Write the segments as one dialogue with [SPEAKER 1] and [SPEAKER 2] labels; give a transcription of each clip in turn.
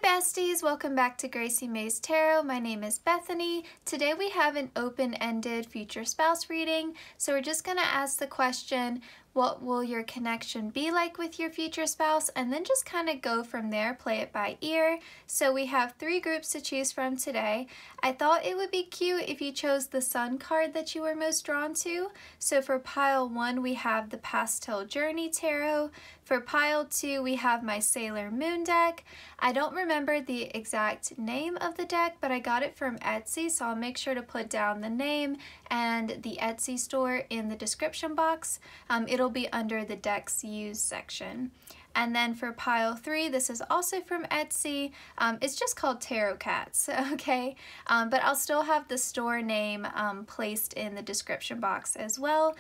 [SPEAKER 1] besties, welcome back to Gracie May's Tarot. My name is Bethany. Today we have an open-ended future spouse reading. So we're just going to ask the question, what will your connection be like with your future spouse? And then just kind of go from there, play it by ear. So we have 3 groups to choose from today. I thought it would be cute if you chose the Sun card that you were most drawn to. So for pile 1, we have the Pastel Journey Tarot. For pile 2, we have my Sailor Moon deck. I don't remember the exact name of the deck, but I got it from Etsy, so I'll make sure to put down the name and the Etsy store in the description box. It'll be under the decks used section. And then for pile 3, this is also from Etsy. It's just called Tarot Cats, okay? But I'll still have the store name placed in the description box as well.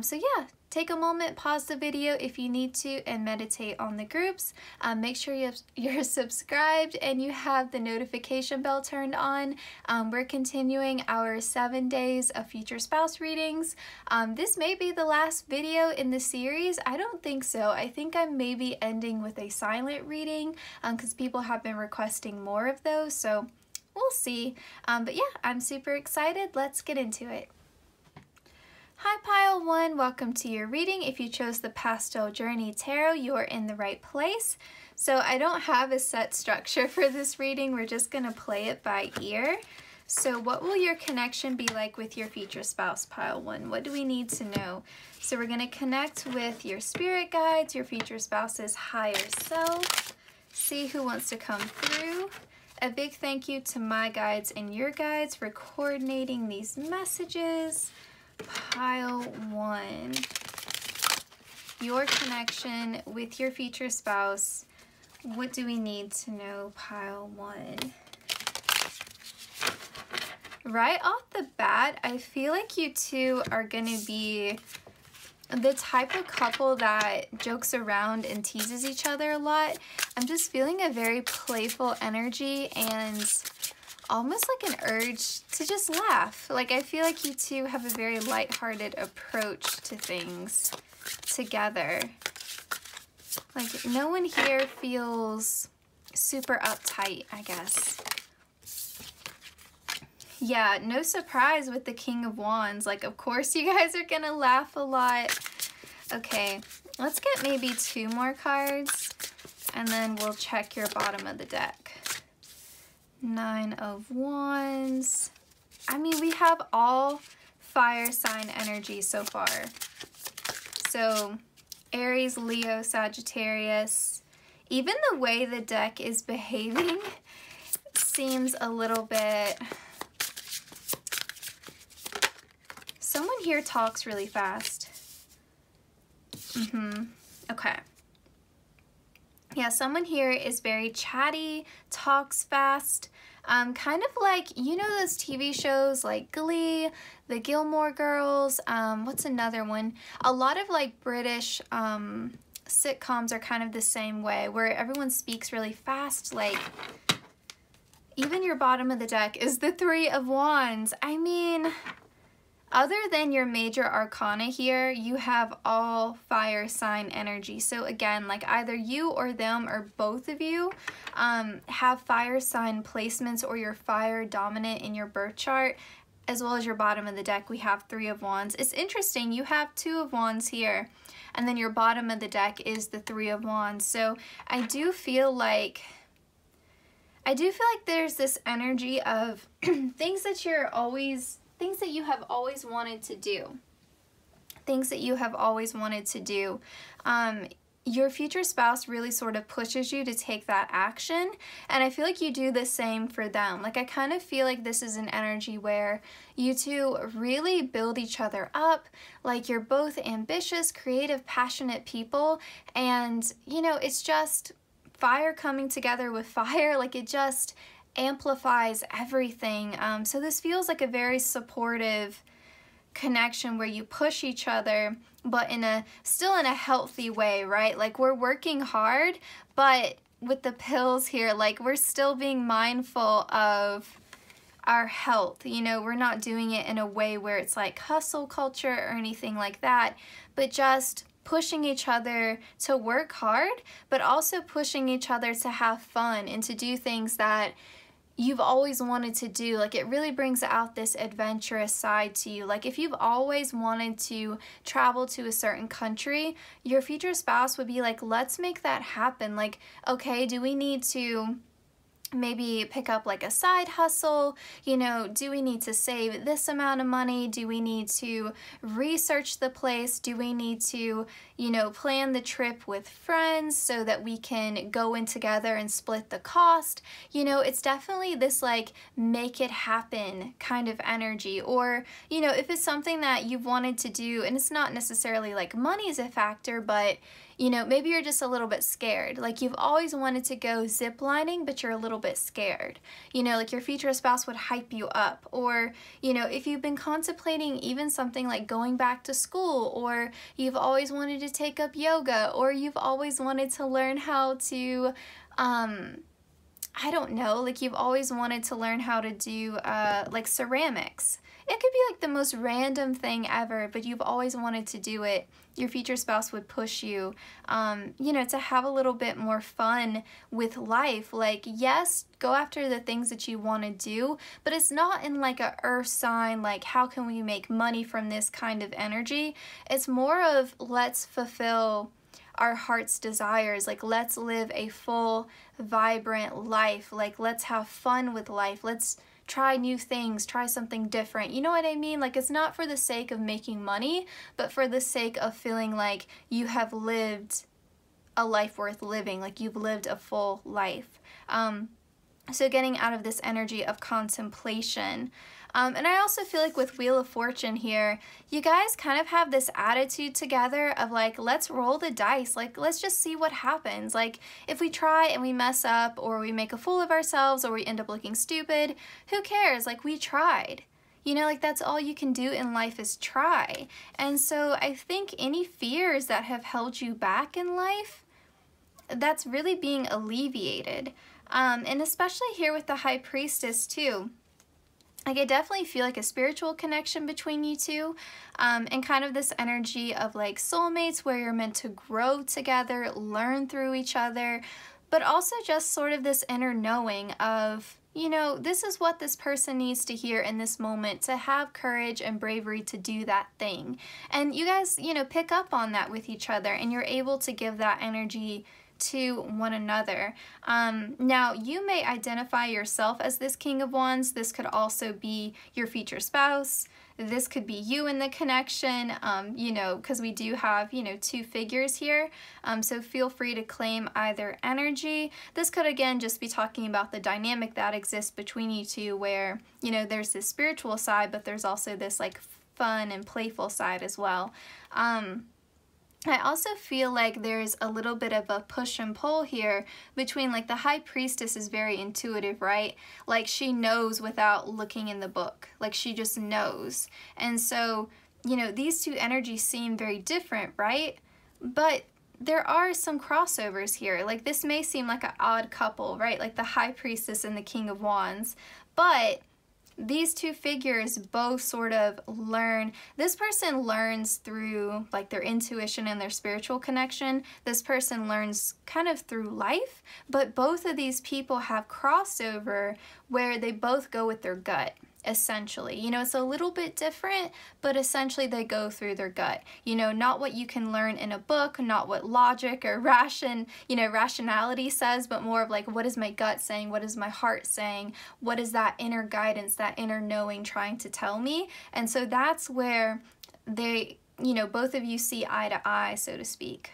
[SPEAKER 1] So yeah, take a moment, pause the video if you need to, and meditate on the groups. Make sure you're subscribed and you have the notification bell turned on. We're continuing our 7 days of future spouse readings. This may be the last video in the series. I don't think so. I think I'm maybe ending with a silent reading because people have been requesting more of those, so we'll see. But yeah, I'm super excited. Let's get into it. Hi pile 1, welcome to your reading. If you chose the Pastel Journey Tarot, you are in the right place. So I don't have a set structure for this reading, we're just going to play it by ear. So what will your connection be like with your future spouse, pile 1? What do we need to know? So we're going to connect with your spirit guides, your future spouse's higher self, see who wants to come through. A big thank you to my guides and your guides for coordinating these messages. Pile 1, your connection with your future spouse. What do we need to know, pile 1? Right off the bat, I feel like you two are gonna be the type of couple that jokes around and teases each other a lot. I'm just feeling a very playful energy and almost like an urge to just laugh. Like I feel like you two have a very lighthearted approach to things together. Like no one here feels super uptight, I guess. Yeah, no surprise with the King of Wands. Like of course you guys are gonna laugh a lot. Okay, let's get maybe 2 more cards and then we'll check your bottom of the deck. 9 of Wands. I mean, we have all fire sign energy so far. So Aries, Leo, Sagittarius. Even the way the deck is behaving seems a little bit... Someone here talks really fast. Okay. Yeah, someone here is very chatty, talks fast, kind of like, you know those TV shows like Glee, the Gilmore Girls, what's another one? A lot of like British sitcoms are kind of the same way, where everyone speaks really fast. Like, even your bottom of the deck is the 3 of Wands. I mean... Other than your major arcana here, you have all fire sign energy. So again, like either you or them or both of you have fire sign placements or you're fire dominant in your birth chart, as well as your bottom of the deck. We have 3 of Wands. It's interesting, you have 2 of Wands here, and then your bottom of the deck is the 3 of Wands. So I do feel like there's this energy of things that you have always wanted to do. Things that you have always wanted to do. Your future spouse really sort of pushes you to take that action, and I feel like you do the same for them. Like I kind of feel like this is an energy where you two really build each other up. Like you're both ambitious, creative, passionate people, and you know, it's just fire coming together with fire. Like it just amplifies everything. So this feels like a very supportive connection where you push each other, but still in a healthy way, right? Like we're working hard, but with the pills here, like we're still being mindful of our health. You know, we're not doing it in a way where it's like hustle culture or anything like that, but just pushing each other to work hard, but also pushing each other to have fun and to do things that you've always wanted to do. Like, it really brings out this adventurous side to you. Like, if you've always wanted to travel to a certain country, your future spouse would be like, let's make that happen. Like, okay, do we need to maybe pick up like a side hustle? You know, do we need to save this amount of money? Do we need to research the place? Do we need to, you know, plan the trip with friends so that we can go in together and split the cost? You know, it's definitely this like make it happen kind of energy. Or, you know, if it's something that you've wanted to do and it's not necessarily like money is a factor, but you know, maybe you're just a little bit scared. Like, you've always wanted to go zip lining, but you're a little bit scared. You know, like your future spouse would hype you up. Or, you know, if you've been contemplating even something like going back to school, or you've always wanted to take up yoga, or you've always wanted to learn how to, I don't know, like you've always wanted to learn how to do like ceramics. It could be like the most random thing ever, but you've always wanted to do it. Your future spouse would push you, you know, to have a little bit more fun with life. Like, yes, go after the things that you want to do, but it's not in like a earth sign, like how can we make money from this kind of energy. It's more of let's fulfill our heart's desires. Like, let's live a full, vibrant life. Like, let's have fun with life. Let's try new things, try something different. You know what I mean? Like, it's not for the sake of making money, but for the sake of feeling like you have lived a life worth living, like you've lived a full life. So getting out of this energy of contemplation. And I also feel like with Wheel of Fortune here, you guys kind of have this attitude together of like, let's roll the dice. Like, let's just see what happens. Like, if we try and we mess up, or we make a fool of ourselves, or we end up looking stupid, who cares? Like, we tried. You know, like that's all you can do in life is try. And so I think any fears that have held you back in life, that's really being alleviated. And especially here with the High Priestess too. Like, I definitely feel like a spiritual connection between you two, and kind of this energy of like soulmates where you're meant to grow together, learn through each other, but also just sort of this inner knowing of, you know, this is what this person needs to hear in this moment to have courage and bravery to do that thing. And you guys, you know, pick up on that with each other, and you're able to give that energy to one another. Now, you may identify yourself as this King of Wands. This could also be your future spouse. This could be you in the connection, you know, because we do have, you know, two figures here. So feel free to claim either energy. This could, again, just be talking about the dynamic that exists between you two where, you know, there's this spiritual side, but there's also this like fun and playful side as well. I also feel like there's a little bit of a push and pull here between, like, the High Priestess is very intuitive, right? Like, she knows without looking in the book. Like, she just knows. And so, you know, these two energies seem very different, right? But there are some crossovers here. Like, this may seem like an odd couple, right? Like the High Priestess and the King of Wands. But these two figures both sort of learn. This person learns through like their intuition and their spiritual connection. This person learns kind of through life, but both of these people have crossover where they both go with their gut, essentially. You know, it's a little bit different, but essentially they go through their gut. You know, not what you can learn in a book, not what logic or rationality says, but more of like, what is my gut saying? What is my heart saying? What is that inner guidance, that inner knowing trying to tell me? And so that's where they, you know, both of you see eye to eye, so to speak.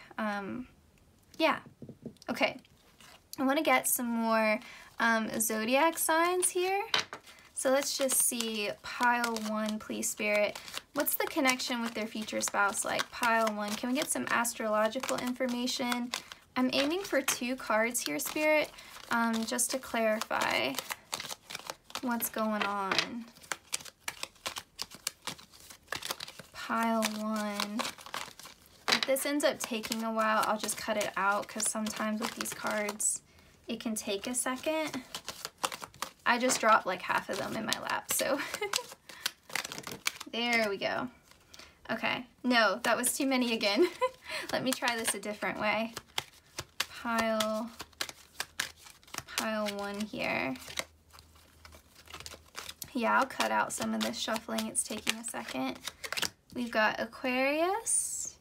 [SPEAKER 1] Yeah. Okay. I want to get some more zodiac signs here. So let's just see, pile one, please, Spirit. What's the connection with their future spouse like? Pile one. Can we get some astrological information? I'm aiming for 2 cards here, Spirit, just to clarify what's going on. Pile one. If this ends up taking a while, I'll just cut it out because sometimes with these cards, it can take a second. I just dropped like half of them in my lap, so there we go. Okay, no, that was too many again. Let me try this a different way. Pile 1 here. Yeah, I'll cut out some of this shuffling. It's taking a second. We've got Aquarius.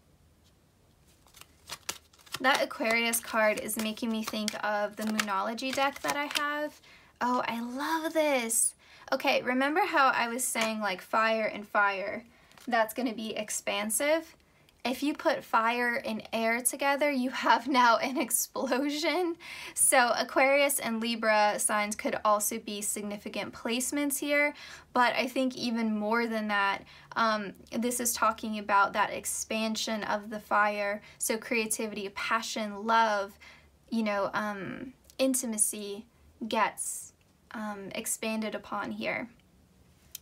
[SPEAKER 1] That Aquarius card is making me think of the Moonology deck that I have. Oh, I love this. Okay, remember how I was saying like fire and fire, that's going to be expansive? If you put fire and air together, you have now an explosion. So Aquarius and Libra signs could also be significant placements here, but I think even more than that, this is talking about that expansion of the fire. So creativity, passion, love, you know, intimacy gets expanded upon here,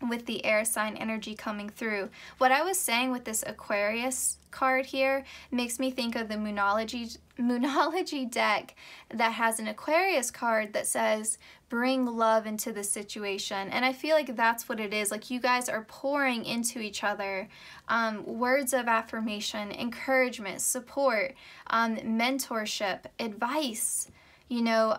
[SPEAKER 1] with the air sign energy coming through. What I was saying with this Aquarius card here makes me think of the Moonology deck that has an Aquarius card that says, bring love into the situation. And I feel like that's what it is. Like you guys are pouring into each other words of affirmation, encouragement, support, mentorship, advice, you know,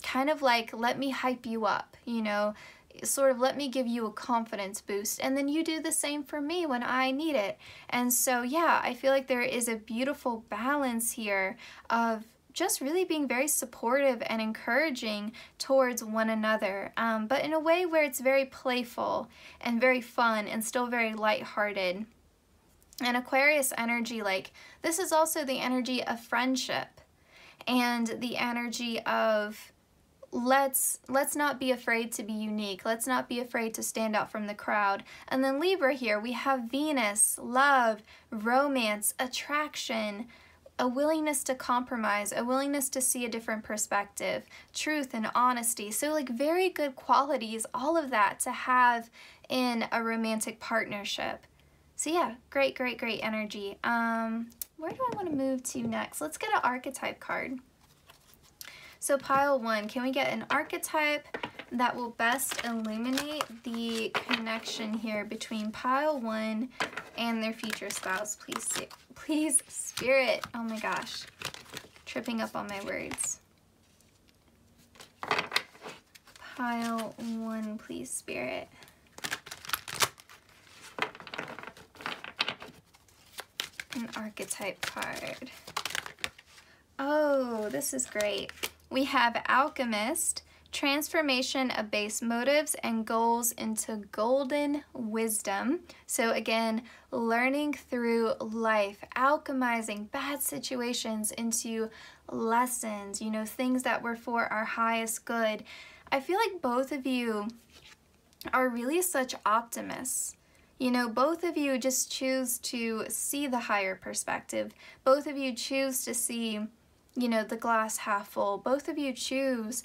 [SPEAKER 1] kind of like, let me hype you up, you know, sort of let me give you a confidence boost, and then you do the same for me when I need it. And so yeah, I feel like there is a beautiful balance here of just really being very supportive and encouraging towards one another, but in a way where it's very playful and very fun and still very lighthearted. And Aquarius energy, like this is also the energy of friendship and the energy of let's not be afraid to be unique. Let's not be afraid to stand out from the crowd. And then Libra here, we have Venus, love, romance, attraction, a willingness to compromise, a willingness to see a different perspective, truth and honesty. So like very good qualities, all of that to have in a romantic partnership. So yeah, great, great, great energy. Where do I want to move to next? Let's get an archetype card. So pile 1, can we get an archetype that will best illuminate the connection here between pile 1 and their future spouse? Please, Spirit. Oh my gosh, tripping up on my words. Pile 1, please, Spirit. An archetype card. Oh, this is great. We have Alchemist, transformation of base motives and goals into golden wisdom. So again, learning through life, alchemizing bad situations into lessons, you know, things that were for our highest good. I feel like both of you are really such optimists. You know, both of you just choose to see the higher perspective. Both of you choose to see, you know, the glass half full. Both of you choose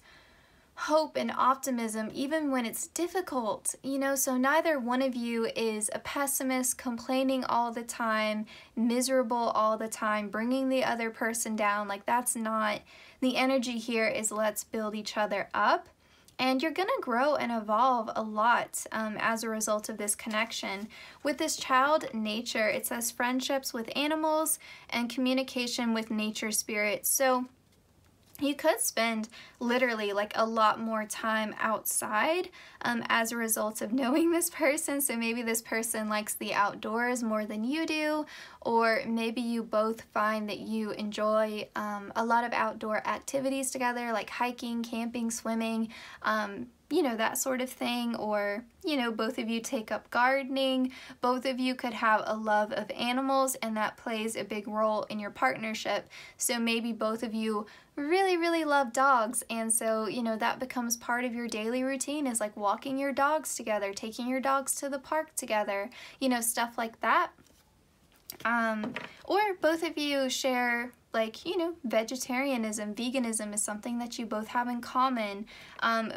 [SPEAKER 1] hope and optimism even when it's difficult, you know, so neither one of you is a pessimist, complaining all the time, miserable all the time, bringing the other person down. Like that's not, the energy here is let's build each other up. And you're going to grow and evolve a lot as a result of this connection. With this child nature, it says friendships with animals and communication with nature spirits. So you could spend literally like a lot more time outside as a result of knowing this person. So maybe this person likes the outdoors more than you do, or maybe you both find that you enjoy a lot of outdoor activities together, like hiking, camping, swimming, you know, that sort of thing. Or, you know, both of you take up gardening. Both of you could have a love of animals, and that plays a big role in your partnership. So maybe both of you really love dogs, and so, you know, that becomes part of your daily routine, is like walking your dogs together, taking your dogs to the park together, you know, stuff like that. Or both of you share, like, you know, vegetarianism, veganism is something that you both have in common.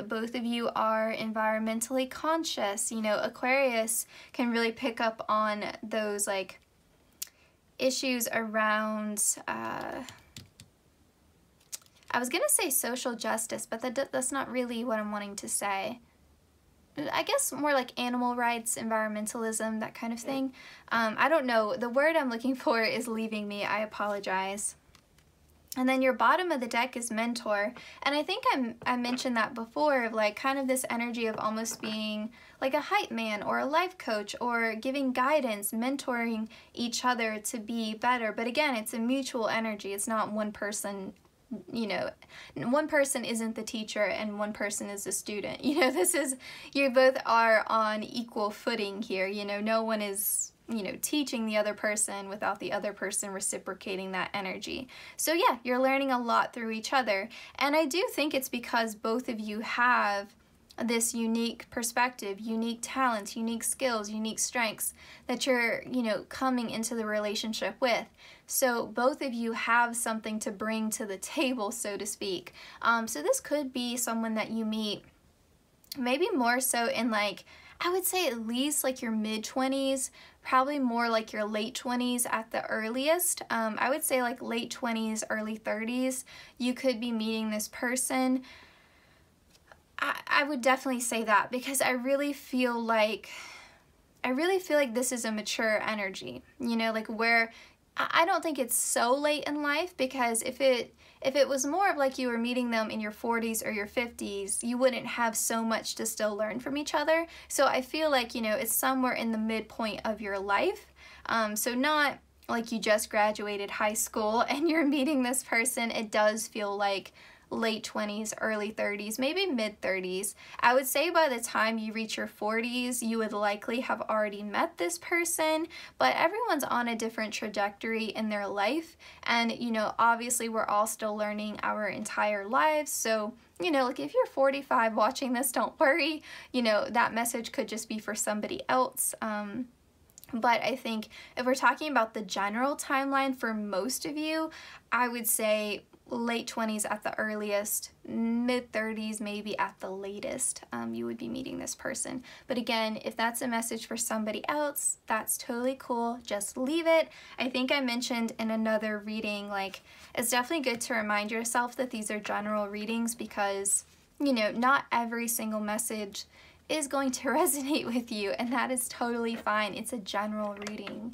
[SPEAKER 1] Both of you are environmentally conscious. You know, Aquarius can really pick up on those, like, issues around, I was gonna say social justice, but that's not really what I'm wanting to say. I guess more like animal rights, environmentalism, that kind of thing. I don't know. The word I'm looking for is leaving me. I apologize. And then your bottom of the deck is mentor. And I think I mentioned that before, of like kind of this energy of almost being like a hype man or a life coach, or giving guidance, mentoring each other to be better. But again, it's a mutual energy. It's not one person, you know, one person isn't the teacher and one person is the student. You know, this is, you both are on equal footing here. You know, no one is, you know, teaching the other person without the other person reciprocating that energy. So yeah, you're learning a lot through each other. And I do think it's because both of you have this unique perspective, unique talents, unique skills, unique strengths that you're, you know, coming into the relationship with. So both of you have something to bring to the table, so to speak. So this could be someone that you meet maybe more so in like, I would say at least like your mid-20s, probably more like your late 20s at the earliest. I would say like late 20s, early 30s, you could be meeting this person. I would definitely say that, because I really feel like this is a mature energy, you know, like where I don't think it's so late in life, because if it was more of like you were meeting them in your 40s or your 50s, you wouldn't have so much to still learn from each other. So I feel like, you know, it's somewhere in the midpoint of your life. So not like you just graduated high school and you're meeting this person. It does feel like late 20s, early 30s, maybe mid 30s. I would say by the time you reach your 40s, you would likely have already met this person, but everyone's on a different trajectory in their life. And, you know, obviously we're all still learning our entire lives. So, you know, like if you're 45 watching this, don't worry, you know, that message could just be for somebody else. But I think if we're talking about the general timeline for most of you, I would say late 20s at the earliest, mid 30s maybe at the latest, you would be meeting this person. But again, if that's a message for somebody else, that's totally cool. Just leave it. I think I mentioned in another reading, like, it's definitely good to remind yourself that these are general readings, because, you know, not every single message is going to resonate with you, and that is totally fine. It's a general reading.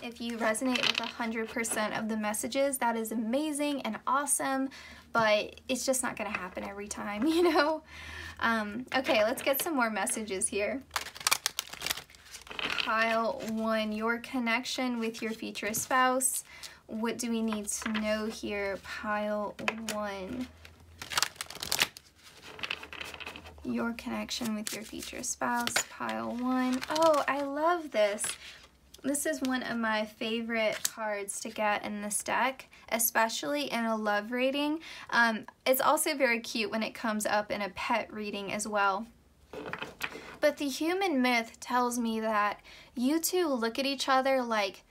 [SPEAKER 1] If you resonate with 100% of the messages, that is amazing and awesome, but it's just not going to happen every time, you know? Okay, let's get some more messages here. Pile 1, your connection with your future spouse. What do we need to know here? Pile 1. Your connection with your future spouse. Pile 1. Oh, I love this. This is one of my favorite cards to get in this deck, especially in a love reading. It's also very cute when it comes up in a pet reading as well. But the human myth tells me that you two look at each other like,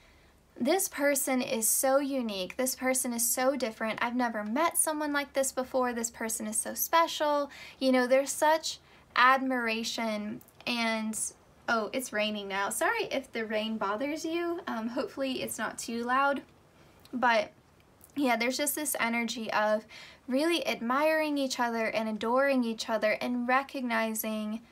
[SPEAKER 1] this person is so unique, this person is so different, I've never met someone like this before, this person is so special. You know, there's such admiration and... Oh, it's raining now. Sorry if the rain bothers you. Hopefully it's not too loud. But yeah, there's just this energy of really admiring each other and adoring each other and recognizing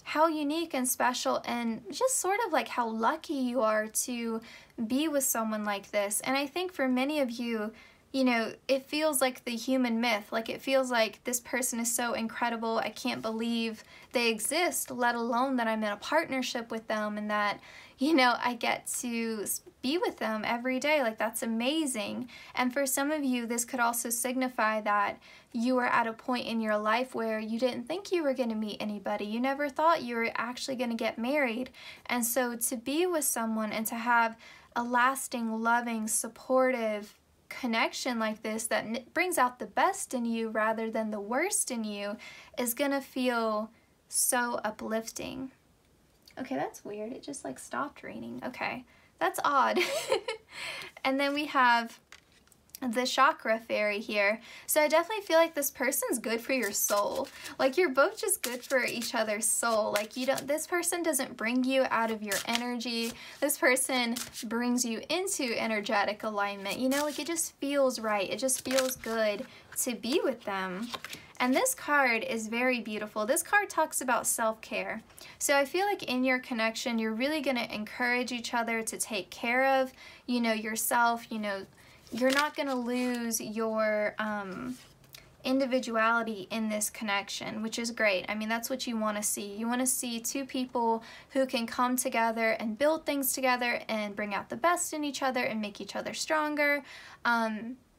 [SPEAKER 1] how unique and special and just sort of like how lucky you are to be with someone like this. And I think for many of you, you know, it feels like the human myth, like it feels like this person is so incredible, I can't believe they exist, let alone that I'm in a partnership with them and that, you know, I get to be with them every day. Like, that's amazing. And for some of you, this could also signify that you were at a point in your life where you didn't think you were going to meet anybody. You never thought you were actually going to get married. And so to be with someone and to have a lasting, loving, supportive connection like this that brings out the best in you rather than the worst in you is gonna feel so uplifting. Okay, that's weird. It just like stopped raining. Okay, that's odd. And then we have the chakra fairy here. So I definitely feel like this person's good for your soul. Like, you're both just good for each other's soul. Like, you don't, this person doesn't bring you out of your energy. This person brings you into energetic alignment. You know, like, it just feels right. It just feels good to be with them. And this card is very beautiful. This card talks about self-care. So I feel like in your connection, you're really going to encourage each other to take care of, you know, yourself. You know, you're not going to lose your individuality in this connection, which is great. I mean, that's what you want to see. You want to see two people who can come together and build things together and bring out the best in each other and make each other stronger.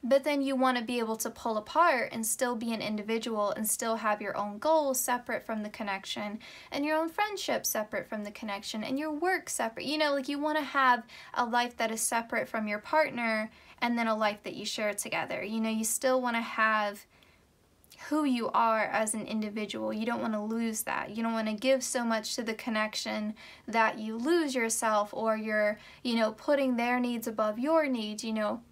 [SPEAKER 1] But then you want to be able to pull apart and still be an individual and still have your own goals separate from the connection, and your own friendships separate from the connection, and your work separate. You know, like you want to have a life that is separate from your partner and then a life that you share together. You know, you still want to have who you are as an individual. You don't want to lose that. You don't want to give so much to the connection that you lose yourself, or you're, you know, putting their needs above your needs. You know,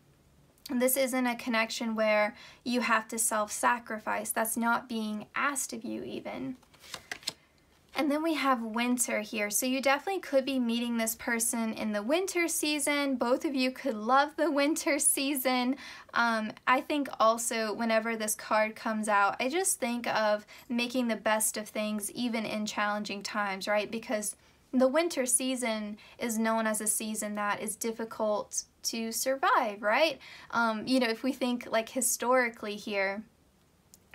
[SPEAKER 1] this isn't a connection where you have to self-sacrifice. That's not being asked of you even. And then we have winter here. So you definitely could be meeting this person in the winter season. Both of you could love the winter season. I think also whenever this card comes out, I just think of making the best of things even in challenging times, right? Because the winter season is known as a season that is difficult to survive, right? You know, if we think like historically here,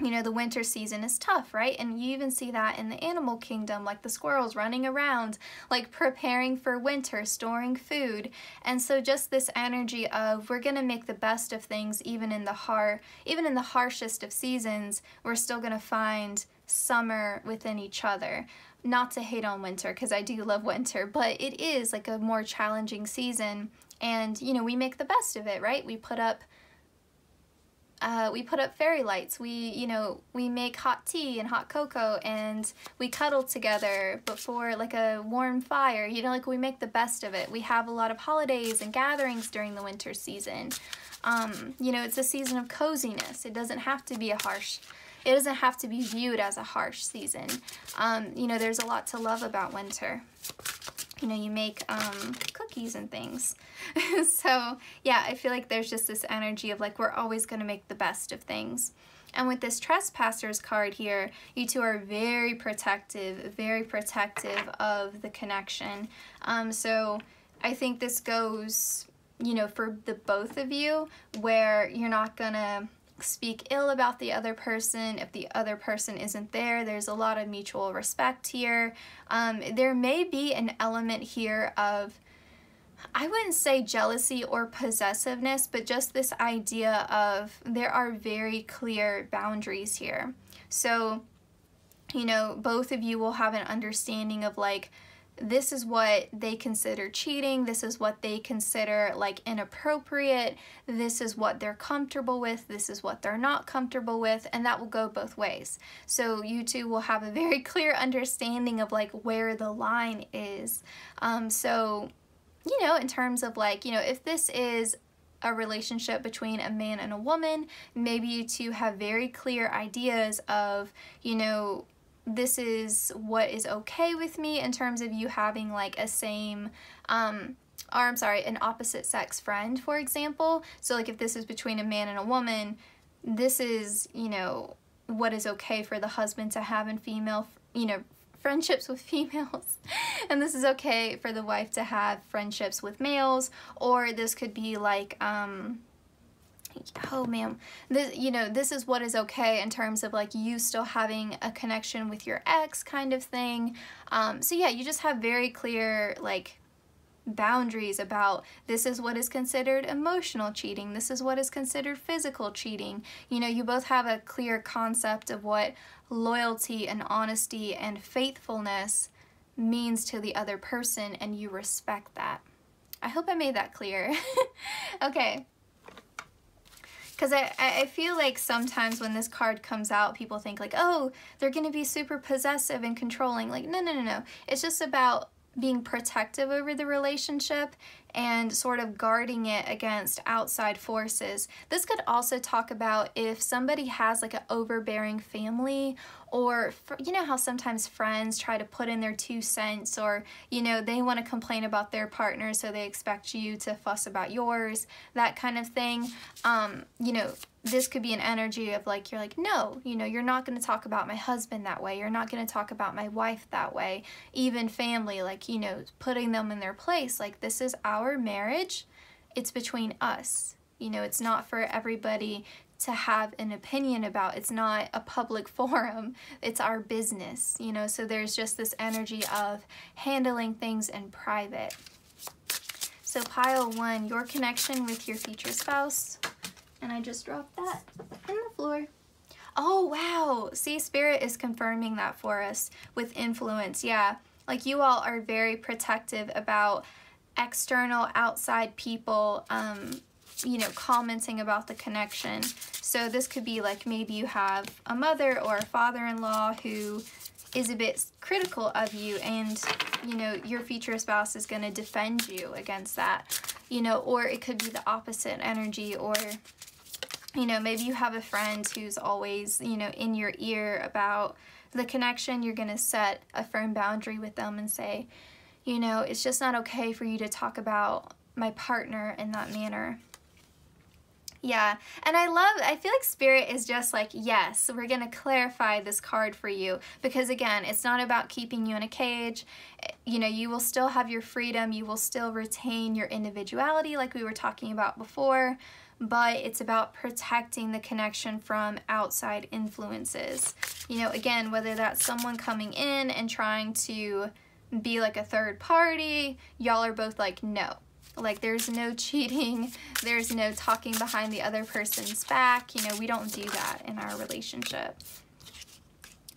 [SPEAKER 1] you know, the winter season is tough, right? And you even see that in the animal kingdom, like the squirrels running around, like preparing for winter, storing food. And so just this energy of we're gonna make the best of things even in the harshest of seasons, we're still gonna find summer within each other. Not to hate on winter, because I do love winter, but it is like a more challenging season, and you know, we make the best of it, right? We put up fairy lights, we make hot tea and hot cocoa, and we cuddle together before like a warm fire. You know, like we make the best of it. We have a lot of holidays and gatherings during the winter season. You know, it's a season of coziness. It doesn't have to be it doesn't have to be viewed as a harsh season. You know, there's a lot to love about winter. You know, you make cookies and things. So yeah, I feel like there's just this energy of like we're always going to make the best of things. And with this Trespassers card here, you two are very protective of the connection. So I think this goes, you know, for the both of you, where you're not gonna speak ill about the other person if the other person isn't there. There's a lot of mutual respect here. There may be an element here of, I wouldn't say jealousy or possessiveness, but just this idea of there are very clear boundaries here. So, you know, both of you will have an understanding of like, this is what they consider cheating, this is what they consider like inappropriate, this is what they're comfortable with, this is what they're not comfortable with, and that will go both ways. So you two will have a very clear understanding of like where the line is. So, you know, in terms of like, you know, if this is a relationship between a man and a woman, maybe you two have very clear ideas of, you know, this is what is okay with me in terms of you having like a same, an opposite sex friend, for example. So like if this is between a man and a woman, this is, you know, what is okay for the husband to have in female, you know, friendships with females. And this is okay for the wife to have friendships with males. Or this could be like, oh man, this, you know, this is what is okay in terms of like you still having a connection with your ex kind of thing. So yeah, you just have very clear like boundaries about this is what is considered emotional cheating, this is what is considered physical cheating. You know, you both have a clear concept of what loyalty and honesty and faithfulness means to the other person, and you respect that. I hope I made that clear. Okay. Because I feel like sometimes when this card comes out, people think like, oh, they're going to be super possessive and controlling. Like, no. It's just about being protective over the relationship and sort of guarding it against outside forces. This could also talk about if somebody has like an overbearing family, or you know how sometimes friends try to put in their 2 cents, or you know they want to complain about their partner so they expect you to fuss about yours, that kind of thing. You know, this could be an energy of like, you're like, no, you know, you're not going to talk about my husband that way, you're not going to talk about my wife that way, even family, like, you know, putting them in their place. Like, this is our marriage, it's between us, you know, it's not for everybody to have an opinion about. It's not a public forum, it's our business, you know. So there's just this energy of handling things in private. So pile 1, your connection with your future spouse, and I just dropped that in the floor. Oh wow, see, Spirit is confirming that for us with influence. Yeah, like you all are very protective about external, outside people you know, commenting about the connection. So this could be like, maybe you have a mother or a father-in-law who is a bit critical of you, and you know, your future spouse is going to defend you against that, you know. Or it could be the opposite energy, or you know, maybe you have a friend who's always, you know, in your ear about the connection. You're going to set a firm boundary with them and say, you know, it's just not okay for you to talk about my partner in that manner. Yeah, and I feel like Spirit is just like, yes, we're going to clarify this card for you, because again, it's not about keeping you in a cage. You know, you will still have your freedom, you will still retain your individuality like we were talking about before, but it's about protecting the connection from outside influences. You know, again, whether that's someone coming in and trying to be like a third party, y'all are both like, no. Like, there's no cheating, there's no talking behind the other person's back. You know, we don't do that in our relationship.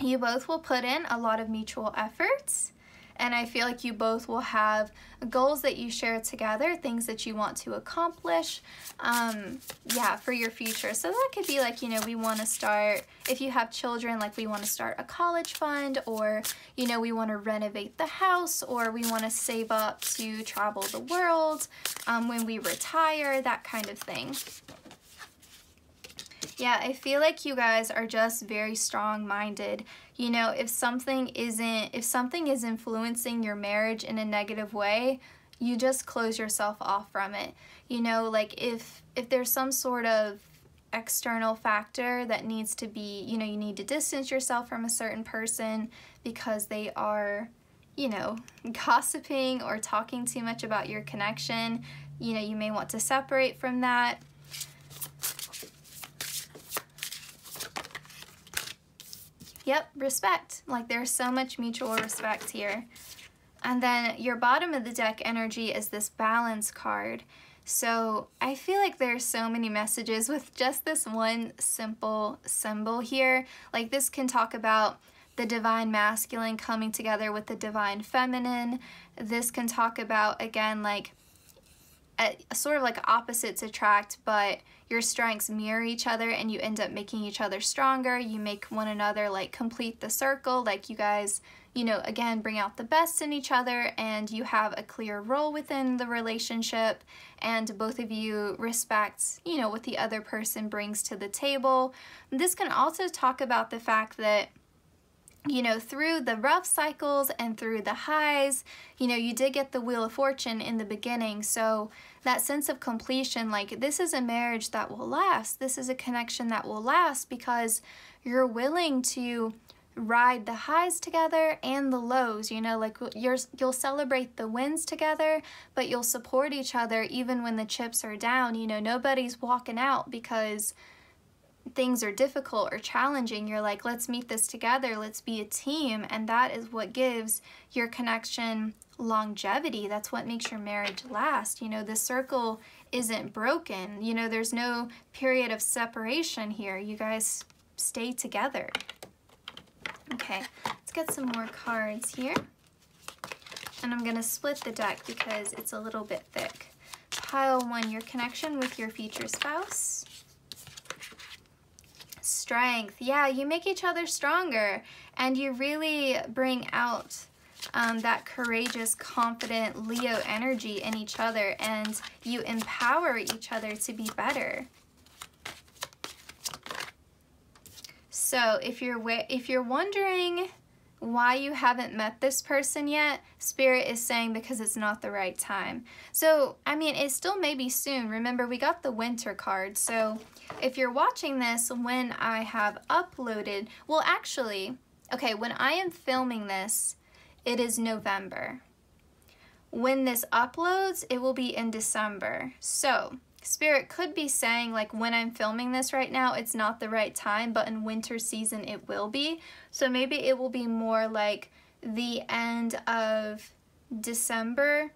[SPEAKER 1] You both will put in a lot of mutual efforts, and I feel like you both will have goals that you share together, things that you want to accomplish, yeah, for your future. So that could be like, you know, we want to start, if you have children, like we want to start a college fund, or, you know, we want to renovate the house, or we want to save up to travel the world when we retire, that kind of thing. Yeah, I feel like you guys are just very strong-minded. You know, if something is influencing your marriage in a negative way, you just close yourself off from it. You know, like if there's some sort of external factor that needs to be, you know, you need to distance yourself from a certain person because they are, you know, gossiping or talking too much about your connection, you know, you may want to separate from that. Yep, respect. Like, there's so much mutual respect here. And then your bottom of the deck energy is this balance card. So I feel like there's so many messages with just this one simple symbol here. Like, this can talk about the divine masculine coming together with the divine feminine. This can talk about, again, like sort of like opposites attract, but your strengths mirror each other and you end up making each other stronger. You make one another like complete the circle, like you guys, you know, again, bring out the best in each other, and you have a clear role within the relationship, and both of you respect, you know, what the other person brings to the table. This can also talk about the fact that, you know, through the rough cycles and through the highs, you know, you did get the Wheel of Fortune in the beginning. So that sense of completion, like, this is a marriage that will last. This is a connection that will last because you're willing to ride the highs together and the lows, you know, like you'll celebrate the wins together, but you'll support each other even when the chips are down. You know, nobody's walking out because things are difficult or challenging. You're like, let's meet this together, let's be a team, and that is what gives your connection longevity. That's what makes your marriage last. You know, the circle isn't broken. You know, there's no period of separation here. You guys stay together. Okay, let's get some more cards here. And I'm gonna split the deck because it's a little bit thick. Pile 1, your connection with your future spouse. Strength. Yeah, you make each other stronger, and you really bring out that courageous, confident Leo energy in each other, and you empower each other to be better. So if you're wondering why you haven't met this person yet, Spirit is saying because it's not the right time. So, I mean, it still may be soon. Remember, we got the winter card. So if you're watching this when I have uploaded, well, actually, okay, when I am filming this, it is November. When this uploads, it will be in December. So Spirit could be saying, like, when I'm filming this right now, it's not the right time, but in winter season, it will be. So maybe it will be more like the end of December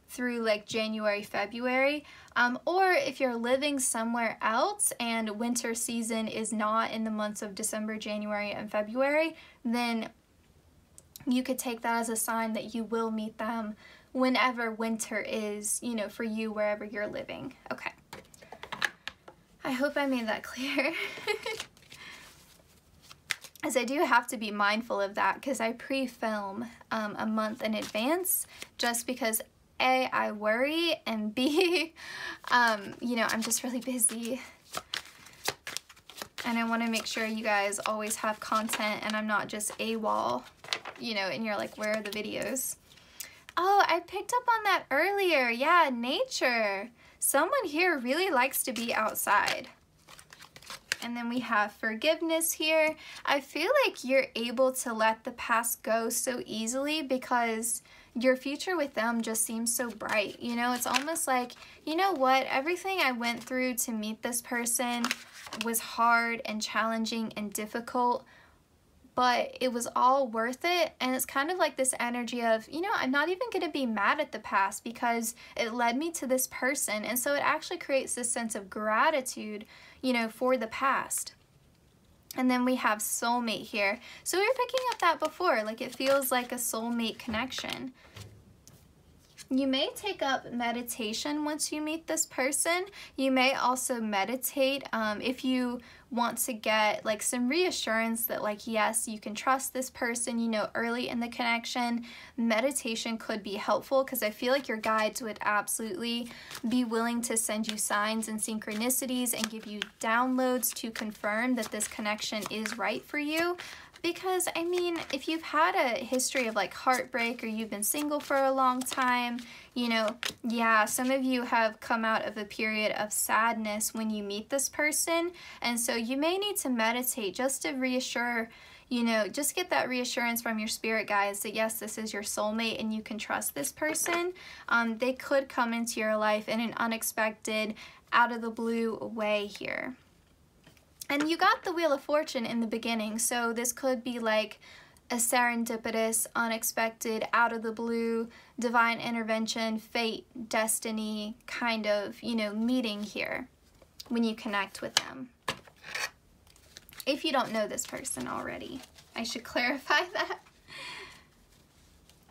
[SPEAKER 1] through like January, February. Or if you're living somewhere else and winter season is not in the months of December, January, and February, then you could take that as a sign that you will meet them whenever winter is, you know, for you wherever you're living. Okay. I hope I made that clear. As I do have to be mindful of that because I pre-film a month in advance just because A, I worry, and B, you know, I'm just really busy. And I want to make sure you guys always have content and I'm not just AWOL, you know, and you're like, where are the videos? Oh, I picked up on that earlier. Yeah, nature. Someone here really likes to be outside. And then we have forgiveness here. I feel like you're able to let the past go so easily because your future with them just seems so bright. You know, it's almost like, you know what, everything I went through to meet this person was hard and challenging and difficult, but it was all worth it. And it's kind of like this energy of, you know, I'm not even going to be mad at the past because it led me to this person. And so it actually creates this sense of gratitude, you know, for the past. And then we have soulmate here. So we were picking up that before, like it feels like a soulmate connection. You may take up meditation once you meet this person. You may also meditate if you want to get like some reassurance that like, yes, you can trust this person, you know, early in the connection. Meditation could be helpful because I feel like your guides would absolutely be willing to send you signs and synchronicities and give you downloads to confirm that this connection is right for you. Because, I mean, if you've had a history of like heartbreak or you've been single for a long time, you know, yeah, some of you have come out of a period of sadness when you meet this person. And so you may need to meditate just to reassure, you know, just get that reassurance from your spirit guides that yes, this is your soulmate and you can trust this person. They could come into your life in an unexpected, out of the blue way here. And you got the Wheel of Fortune in the beginning, so this could be like a serendipitous, unexpected, out of the blue, divine intervention, fate, destiny kind of, you know, meeting here when you connect with them. If you don't know this person already, I should clarify that.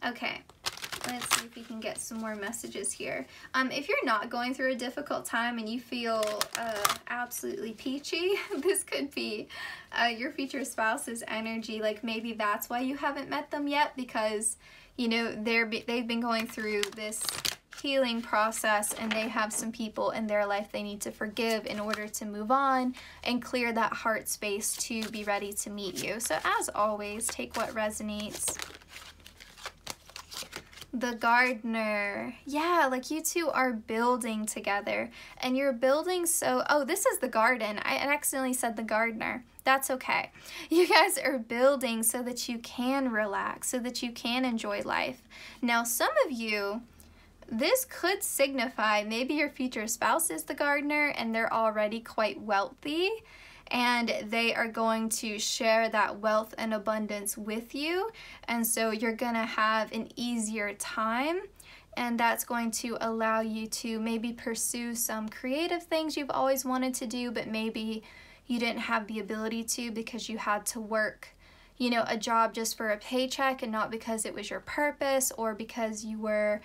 [SPEAKER 1] Okay. Let's see if we can get some more messages here. If you're not going through a difficult time and you feel absolutely peachy, this could be your future spouse's energy. Like maybe that's why you haven't met them yet because, you know, they've been going through this healing process and they have some people in their life they need to forgive in order to move on and clear that heart space to be ready to meet you. So as always, take what resonates. The gardener. Yeah, like you two are building together and you're building so... Oh, this is the garden. I accidentally said the gardener. That's okay. You guys are building so that you can relax, so that you can enjoy life. Now, some of you, this could signify maybe your future spouse is the gardener and they're already quite wealthy and they are going to share that wealth and abundance with you. And so you're gonna have an easier time, and that's going to allow you to maybe pursue some creative things you've always wanted to do, but maybe you didn't have the ability to because you had to work, you know, a job just for a paycheck and not because it was your purpose or because you were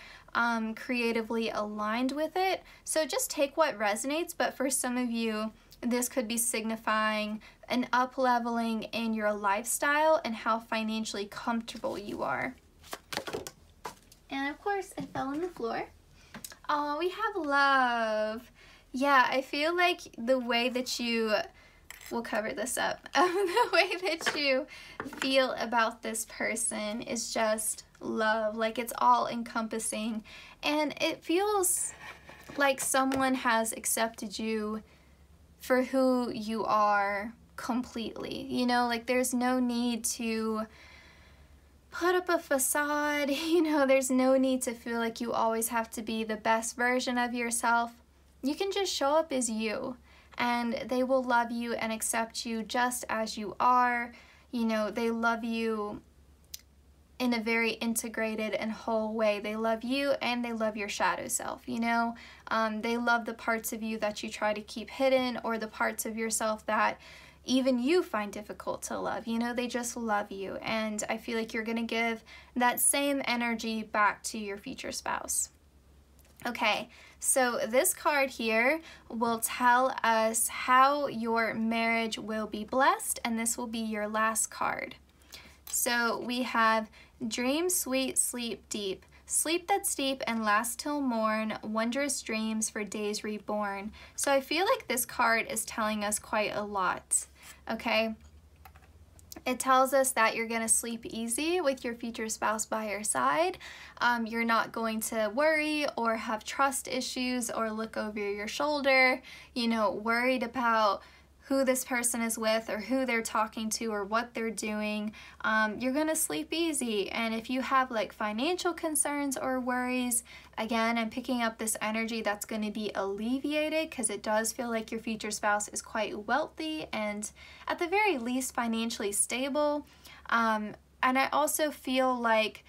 [SPEAKER 1] creatively aligned with it. So just take what resonates, but for some of you, this could be signifying an up-leveling in your lifestyle and how financially comfortable you are. And of course, it fell on the floor. Oh, we have love. Yeah, I feel like the way that you, we'll cover this up, the way that you feel about this person is just love. Like, it's all encompassing. And it feels like someone has accepted you for who you are completely. You know, like there's no need to put up a facade, you know, there's no need to feel like you always have to be the best version of yourself. You can just show up as you, and they will love you and accept you just as you are. You know, they love you in a very integrated and whole way. They love you and they love your shadow self, you know. They love the parts of you that you try to keep hidden, or the parts of yourself that even you find difficult to love. You know, they just love you, and I feel like you're gonna give that same energy back to your future spouse. Okay, so this card here will tell us how your marriage will be blessed, and this will be your last card. So we have dream sweet, sleep deep. Sleep that's deep and lasts till morn, wondrous dreams for days reborn. So I feel like this card is telling us quite a lot, okay? It tells us that you're gonna sleep easy with your future spouse by your side. You're not going to worry or have trust issues or look over your shoulder, you know, worried about who this person is with or who they're talking to or what they're doing. You're gonna sleep easy. And if you have like financial concerns or worries, again, I'm picking up this energy that's gonna be alleviated, because it does feel like your future spouse is quite wealthy and at the very least financially stable. And I also feel like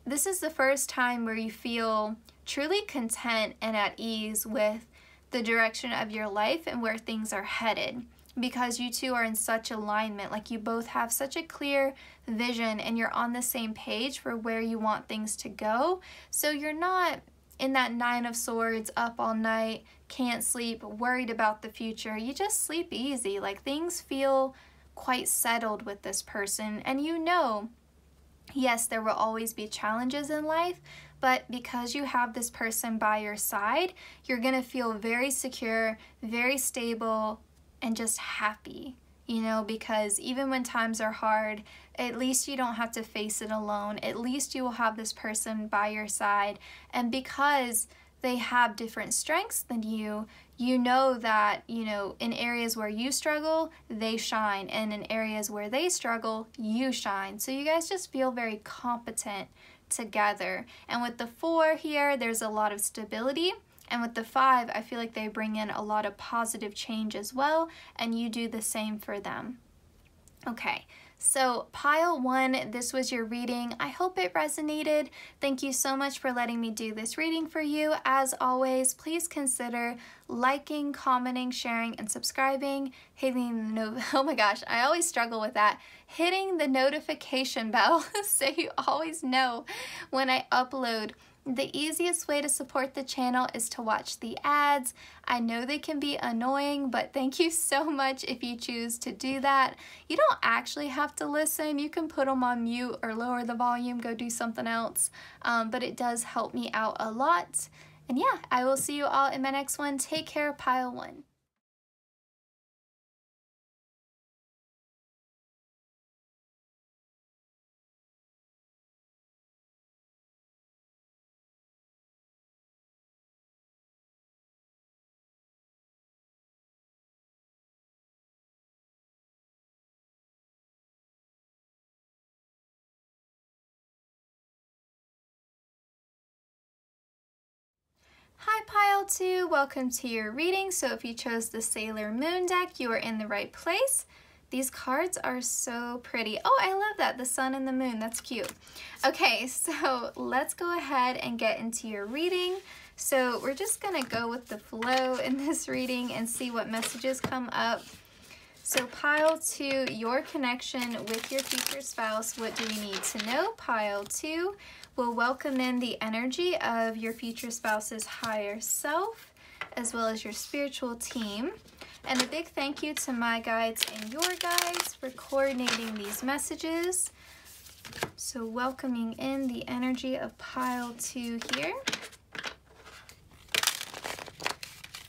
[SPEAKER 1] this is the first time where you feel truly content and at ease with the direction of your life and where things are headed, because you two are in such alignment. Like, you both have such a clear vision and you're on the same page for where you want things to go. So you're not in that 9 of Swords, up all night, can't sleep, worried about the future. You just sleep easy. Like, things feel quite settled with this person, and you know, yes, there will always be challenges in life, but because you have this person by your side, you're gonna feel very secure, very stable, and just happy, you know, because even when times are hard, at least you don't have to face it alone. At least you will have this person by your side. And because they have different strengths than you, you know that, you know, in areas where you struggle, they shine, and in areas where they struggle, you shine. So you guys just feel very competent together. And with the 4 here, there's a lot of stability, and with the 5, I feel like they bring in a lot of positive change as well, and you do the same for them. Okay, so pile 1, this was your reading. I hope it resonated. Thank you so much for letting me do this reading for you. As always, please consider liking, commenting, sharing, and subscribing, hitting the oh my gosh, I always struggle with that, hitting the notification bell so you always know when I upload. The easiest way to support the channel is to watch the ads. I know they can be annoying, but thank you so much if you choose to do that. You don't actually have to listen. You can put them on mute or lower the volume, go do something else, but it does help me out a lot. And yeah, I will see you all in my next one. Take care, pile 1. Hi Pile 2, welcome to your reading. So if you chose the Sailor Moon deck, you are in the right place. These cards are so pretty. Oh, I love that, the sun and the moon, that's cute. Okay, so let's go ahead and get into your reading. So we're just gonna go with the flow in this reading and see what messages come up. So pile 2, your connection with your future spouse, what do we need to know? Pile 2 will welcome in the energy of your future spouse's higher self, as well as your spiritual team. And a big thank you to my guides and your guides for coordinating these messages. So welcoming in the energy of pile 2 here.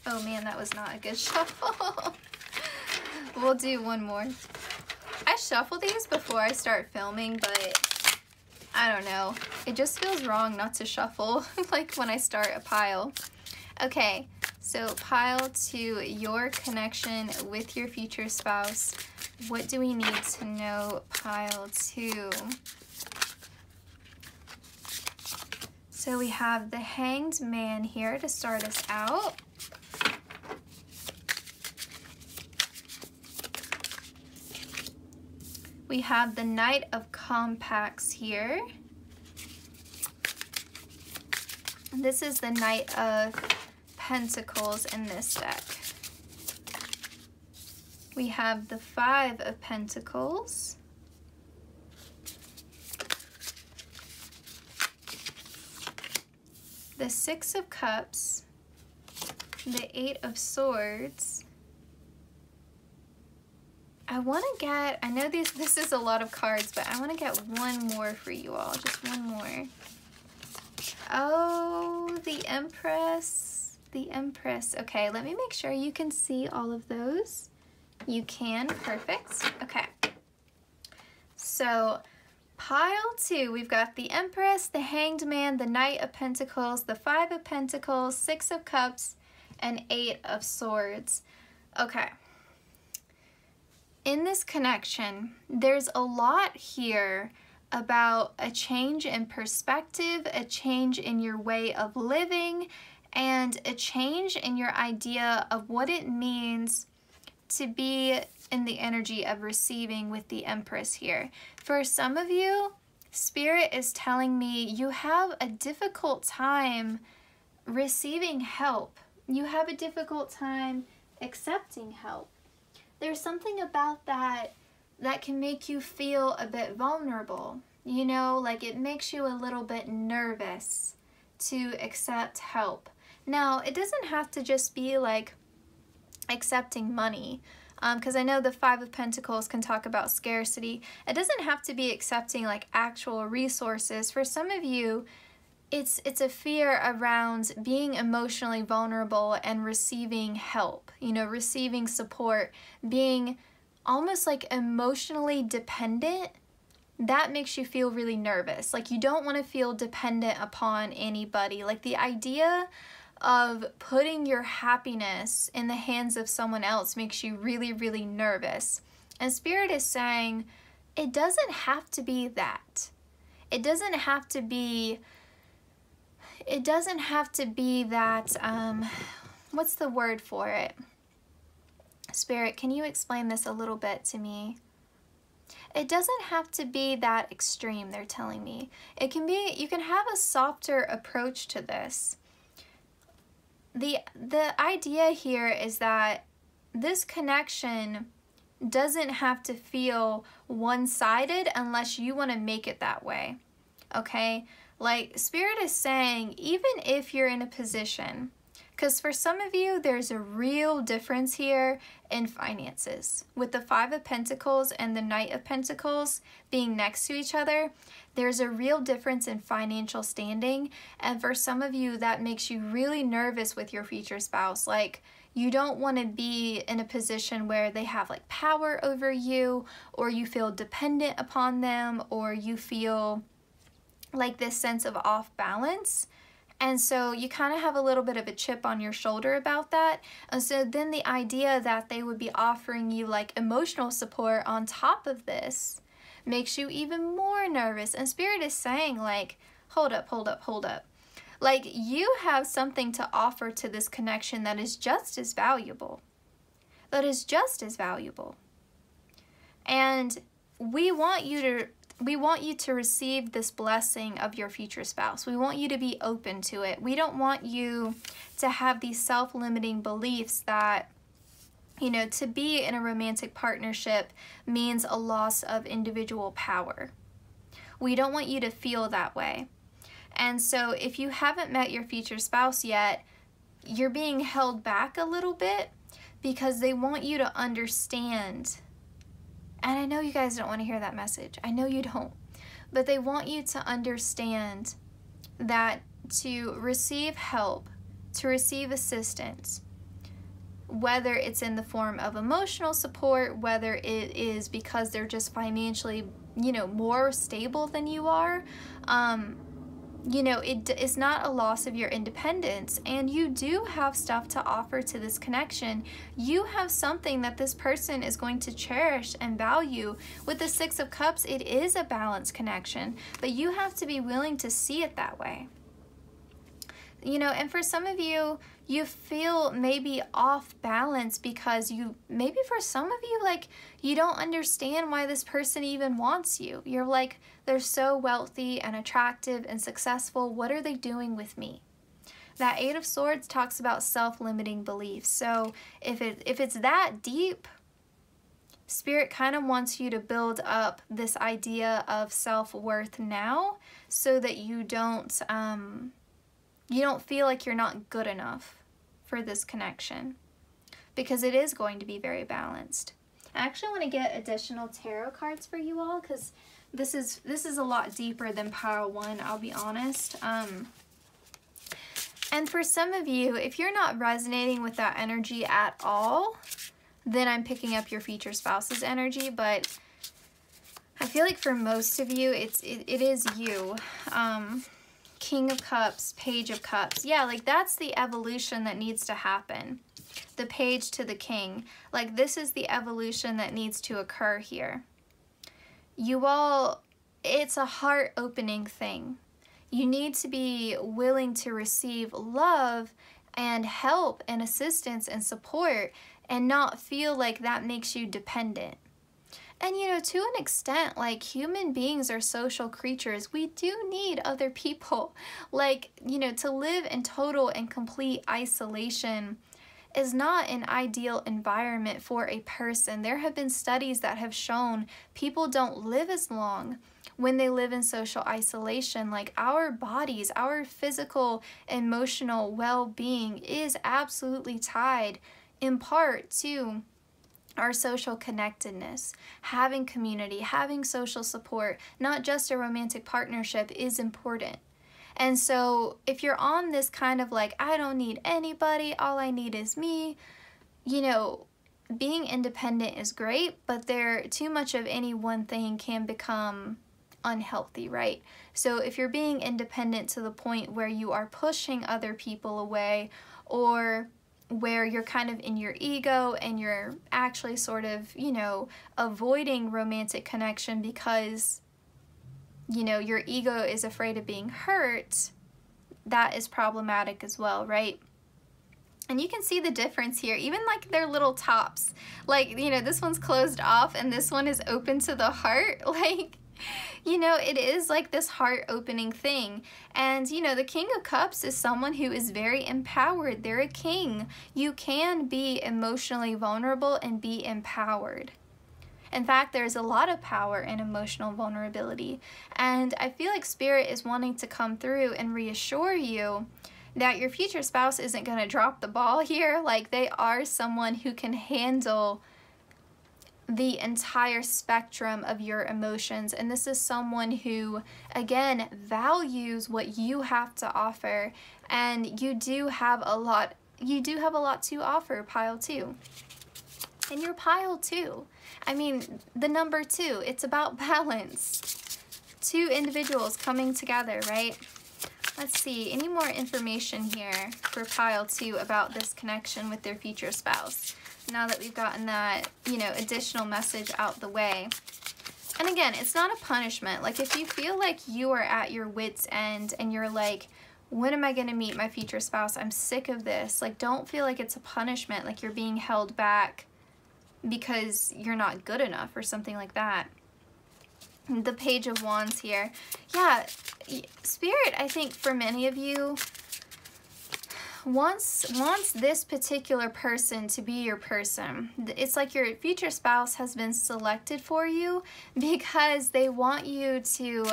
[SPEAKER 1] Oh man, that was not a good shuffle. We'll do one more. I shuffle these before I start filming, but I don't know. It just feels wrong not to shuffle like when I start a pile. Okay, so pile 2, your connection with your future spouse. What do we need to know, pile 2? So we have the Hanged Man here to start us out. We have the Knight of Compacts here. This is the Knight of Pentacles in this deck. We have the 5 of Pentacles. The 6 of Cups. The 8 of Swords. I want to get, I know this is a lot of cards, but I want to get one more for you all, just one more. Oh, the Empress, the Empress. Okay, let me make sure you can see all of those. You can, perfect. Okay, so pile 2, we've got the Empress, the Hanged Man, the Knight of Pentacles, the 5 of Pentacles, 6 of Cups, and 8 of Swords. Okay. In this connection, there's a lot here about a change in perspective, a change in your way of living, and a change in your idea of what it means to be in the energy of receiving with the Empress here. For some of you, Spirit is telling me you have a difficult time receiving help. You have a difficult time accepting help. There's something about that that can make you feel a bit vulnerable. You know, like it makes you a little bit nervous to accept help. Now, it doesn't have to just be like accepting money, because I know the 5 of Pentacles can talk about scarcity. It doesn't have to be accepting like actual resources. For some of you, it's a fear around being emotionally vulnerable and receiving help, you know, receiving support, being almost like emotionally dependent. That makes you feel really nervous. Like you don't want to feel dependent upon anybody. Like the idea of putting your happiness in the hands of someone else makes you really, really nervous. And Spirit is saying it doesn't have to be that. It doesn't have to be that, what's the word for it? Spirit, can you explain this a little bit to me? It doesn't have to be that extreme, they're telling me. It can be, you can have a softer approach to this. The idea here is that this connection doesn't have to feel one-sided unless you want to make it that way, okay? Like, Spirit is saying, even if you're in a position, because for some of you, there's a real difference here in finances. With the 5 of Pentacles and the Knight of Pentacles being next to each other, there's a real difference in financial standing. And for some of you, that makes you really nervous with your future spouse. Like, you don't want to be in a position where they have like power over you, or you feel dependent upon them, or you feel like this sense of off balance. And so you kind of have a little bit of a chip on your shoulder about that. And so then the idea that they would be offering you like emotional support on top of this makes you even more nervous. And Spirit is saying like, hold up, hold up, hold up. Like you have something to offer to this connection that is just as valuable. That is just as valuable. And we want you to receive this blessing of your future spouse. We want you to be open to it. We don't want you to have these self-limiting beliefs that, you know, to be in a romantic partnership means a loss of individual power. We don't want you to feel that way. And so if you haven't met your future spouse yet, you're being held back a little bit because they want you to understand. And I know you guys don't want to hear that message. I know you don't. but they want you to understand that to receive help, to receive assistance, whether it's in the form of emotional support, whether it is because they're just financially, you know, more stable than you are, you know, it's not a loss of your independence, and you do have stuff to offer to this connection. You have something that this person is going to cherish and value. With the Six of Cups, it is a balanced connection, but you have to be willing to see it that way. You know, and for some of you, you feel maybe off balance because maybe for some of you, like, you don't understand why this person even wants you. You're like, they're so wealthy and attractive and successful. What are they doing with me? That Eight of Swords talks about self-limiting beliefs. So if it's that deep, Spirit kind of wants you to build up this idea of self-worth now so that you don't feel like you're not good enough for this connection, because it is going to be very balanced. I actually want to get additional tarot cards for you all, because this is a lot deeper than Pile 1, I'll be honest. And for some of you, if you're not resonating with that energy at all, then I'm picking up your future spouse's energy. But I feel like for most of you, it is you. King of Cups, Page of Cups. Yeah, like that's the evolution that needs to happen. The Page to the King. Like this is the evolution that needs to occur here. You all, it's a heart-opening thing. You need to be willing to receive love and help and assistance and support and not feel like that makes you dependent. And, you know, to an extent, like, human beings are social creatures. We do need other people. Like, you know, to live in total and complete isolation is not an ideal environment for a person. There have been studies that have shown people don't live as long when they live in social isolation. Like, our bodies, our physical, emotional well-being is absolutely tied in part to our social connectedness. Having community, having social support, not just a romantic partnership, is important. And so if you're on this kind of like, I don't need anybody, all I need is me, you know, being independent is great, but too much of any one thing can become unhealthy, right? So if you're being independent to the point where you are pushing other people away, or where you're kind of in your ego and you're actually sort of, you know, avoiding romantic connection because, you know, your ego is afraid of being hurt, that is problematic as well, right? And you can see the difference here, even like their little tops. Like, you know, this one's closed off and this one is open to the heart. Like, you know, it is like this heart-opening thing. And, you know, the King of Cups is someone who is very empowered. They're a king. You can be emotionally vulnerable and be empowered. In fact, there's a lot of power in emotional vulnerability. And I feel like Spirit is wanting to come through and reassure you that your future spouse isn't going to drop the ball here. Like, they are someone who can handle the entire spectrum of your emotions, and this is someone who, again, values what you have to offer, and you do have a lot to offer, Pile 2. And you're Pile 2. I mean, the number 2, it's about balance. Two individuals coming together, right? Let's see, any more information here for Pile 2 about this connection with their future spouse, now that we've gotten that, you know, additional message out the way. And again, it's not a punishment. Like, if you feel like you are at your wit's end and you're like, when am I going to meet my future spouse? I'm sick of this. Like, don't feel like it's a punishment, like you're being held back because you're not good enough or something like that. The Page of Wands here. Yeah, Spirit, I think for many of you, wants this particular person to be your person. It's like your future spouse has been selected for you because they want you to,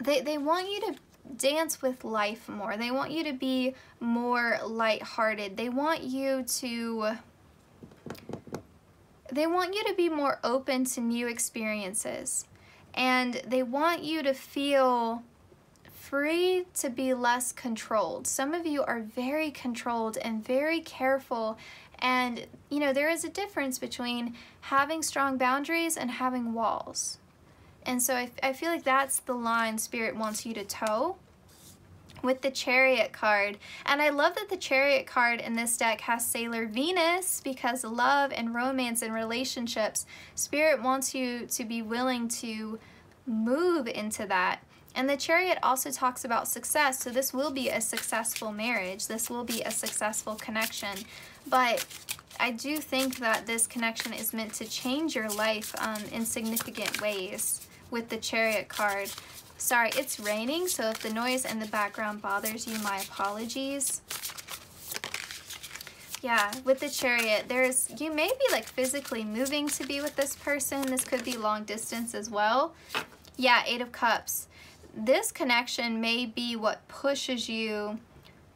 [SPEAKER 1] they want you to dance with life more. They want you to be more lighthearted. They want you to be more open to new experiences. and they want you to feel free to be less controlled. Some of you are very controlled and very careful, and you know, there is a difference between having strong boundaries and having walls. And so I feel like that's the line Spirit wants you to toe with the Chariot card. And I love that the Chariot card in this deck has Sailor Venus, because love and romance and relationships, Spirit wants you to be willing to move into that. And the Chariot also talks about success, so this will be a successful marriage. This will be a successful connection. But I do think that this connection is meant to change your life in significant ways with the Chariot card. Sorry, it's raining, so if the noise in the background bothers you, my apologies. Yeah, with the Chariot, you may be like physically moving to be with this person. This could be long distance as well. Yeah, 8 of Cups. This connection may be what pushes you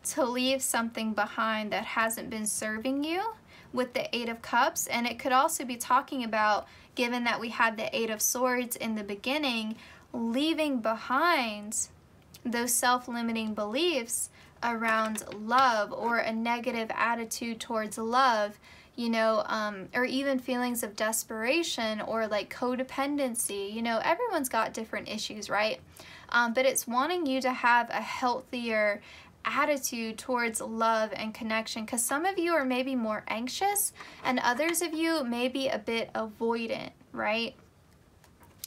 [SPEAKER 1] to leave something behind that hasn't been serving you with the 8 of Cups. And it could also be talking about, given that we had the 8 of Swords in the beginning, leaving behind those self-limiting beliefs around love, or a negative attitude towards love, you know, or even feelings of desperation or like codependency. You know, everyone's got different issues, right? But it's wanting you to have a healthier attitude towards love and connection, because some of you are maybe more anxious and others of you may be a bit avoidant, right?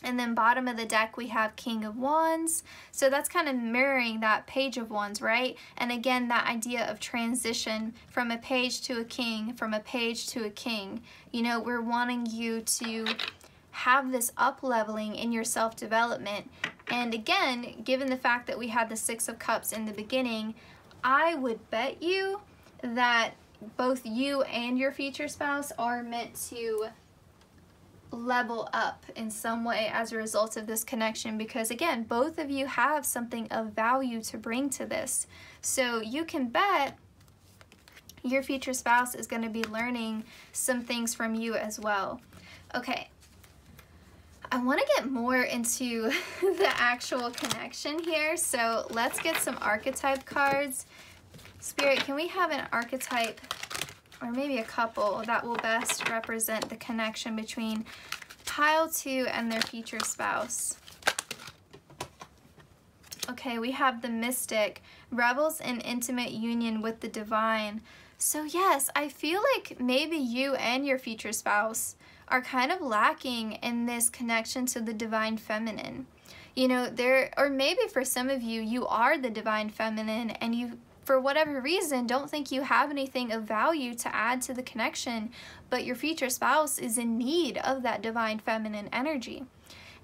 [SPEAKER 1] And then bottom of the deck we have King of Wands, so that's kind of mirroring that Page of Wands, right? And again, that idea of transition from a page to a king, from a page to a king. You know, we're wanting you to have this up-leveling in your self-development. And again, given the fact that we had the 6 of Cups in the beginning, I would bet you that both you and your future spouse are meant to level up in some way as a result of this connection, because again, both of you have something of value to bring to this. So you can bet your future spouse is going to be learning some things from you as well. Okay, I want to get more into the actual connection here, so let's get some archetype cards. Spirit, can we have an archetype, or maybe a couple, that will best represent the connection between pile 2 and their future spouse? Okay, we have the Mystic, revels in intimate union with the divine. So yes, I feel like maybe you and your future spouse are kind of lacking in this connection to the divine feminine. You know, or maybe for some of you, you are the divine feminine and you, for whatever reason, don't think you have anything of value to add to the connection, but your future spouse is in need of that divine feminine energy.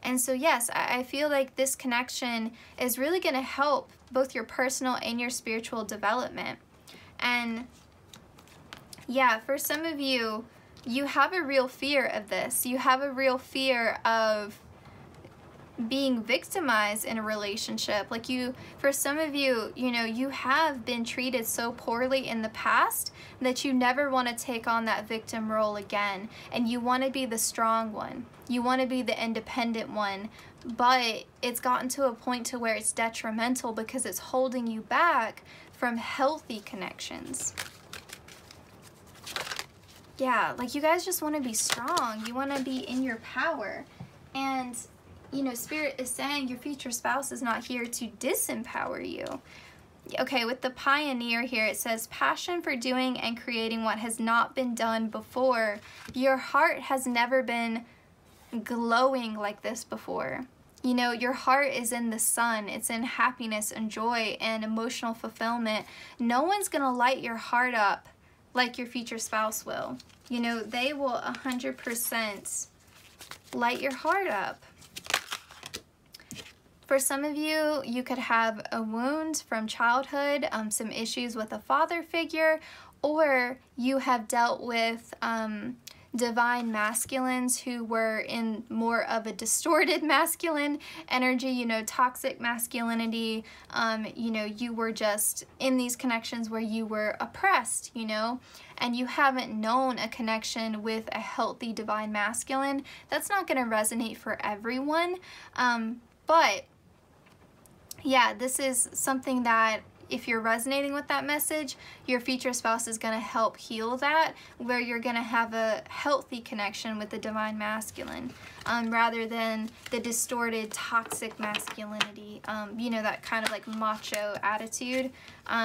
[SPEAKER 1] And so yes, I feel like this connection is really going to help both your personal and your spiritual development. And yeah, for some of you, you have a real fear of this. You have a real fear of being victimized in a relationship. Like for some of you, you know, you have been treated so poorly in the past that you never want to take on that victim role again. And you want to be the strong one. You want to be the independent one. But it's gotten to a point to where it's detrimental because it's holding you back from healthy connections. Yeah, like you guys just want to be strong. You want to be in your power. And, you know, Spirit is saying your future spouse is not here to disempower you. Okay, with the Pioneer here, it says, passion for doing and creating what has not been done before. Your heart has never been glowing like this before. You know, your heart is in the sun. It's in happiness and joy and emotional fulfillment. No one's going to light your heart up like your future spouse will. You know, they will 100% light your heart up. For some of you, you could have a wound from childhood, some issues with a father figure, or you have dealt with divine masculines who were in more of a distorted masculine energy, you know, toxic masculinity, you know, you were just in these connections where you were oppressed, you know, and you haven't known a connection with a healthy divine masculine, that's not going to resonate for everyone. But yeah, this is something that if you're resonating with that message, your future spouse is going to help heal that, where you're going to have a healthy connection with the divine masculine, rather than the distorted toxic masculinity, you know, that kind of like macho attitude.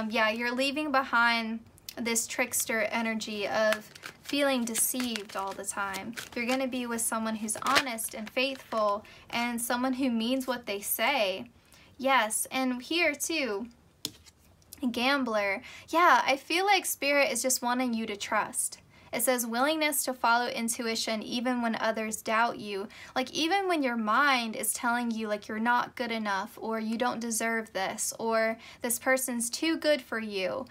[SPEAKER 1] Yeah, you're leaving behind this trickster energy of feeling deceived all the time. You're going to be with someone who's honest and faithful and someone who means what they say. Yes, and here too, gambler. Yeah, I feel like Spirit is just wanting you to trust. It says willingness to follow intuition even when others doubt you. Like even when your mind is telling you like you're not good enough, or you don't deserve this, or this person's too good for you.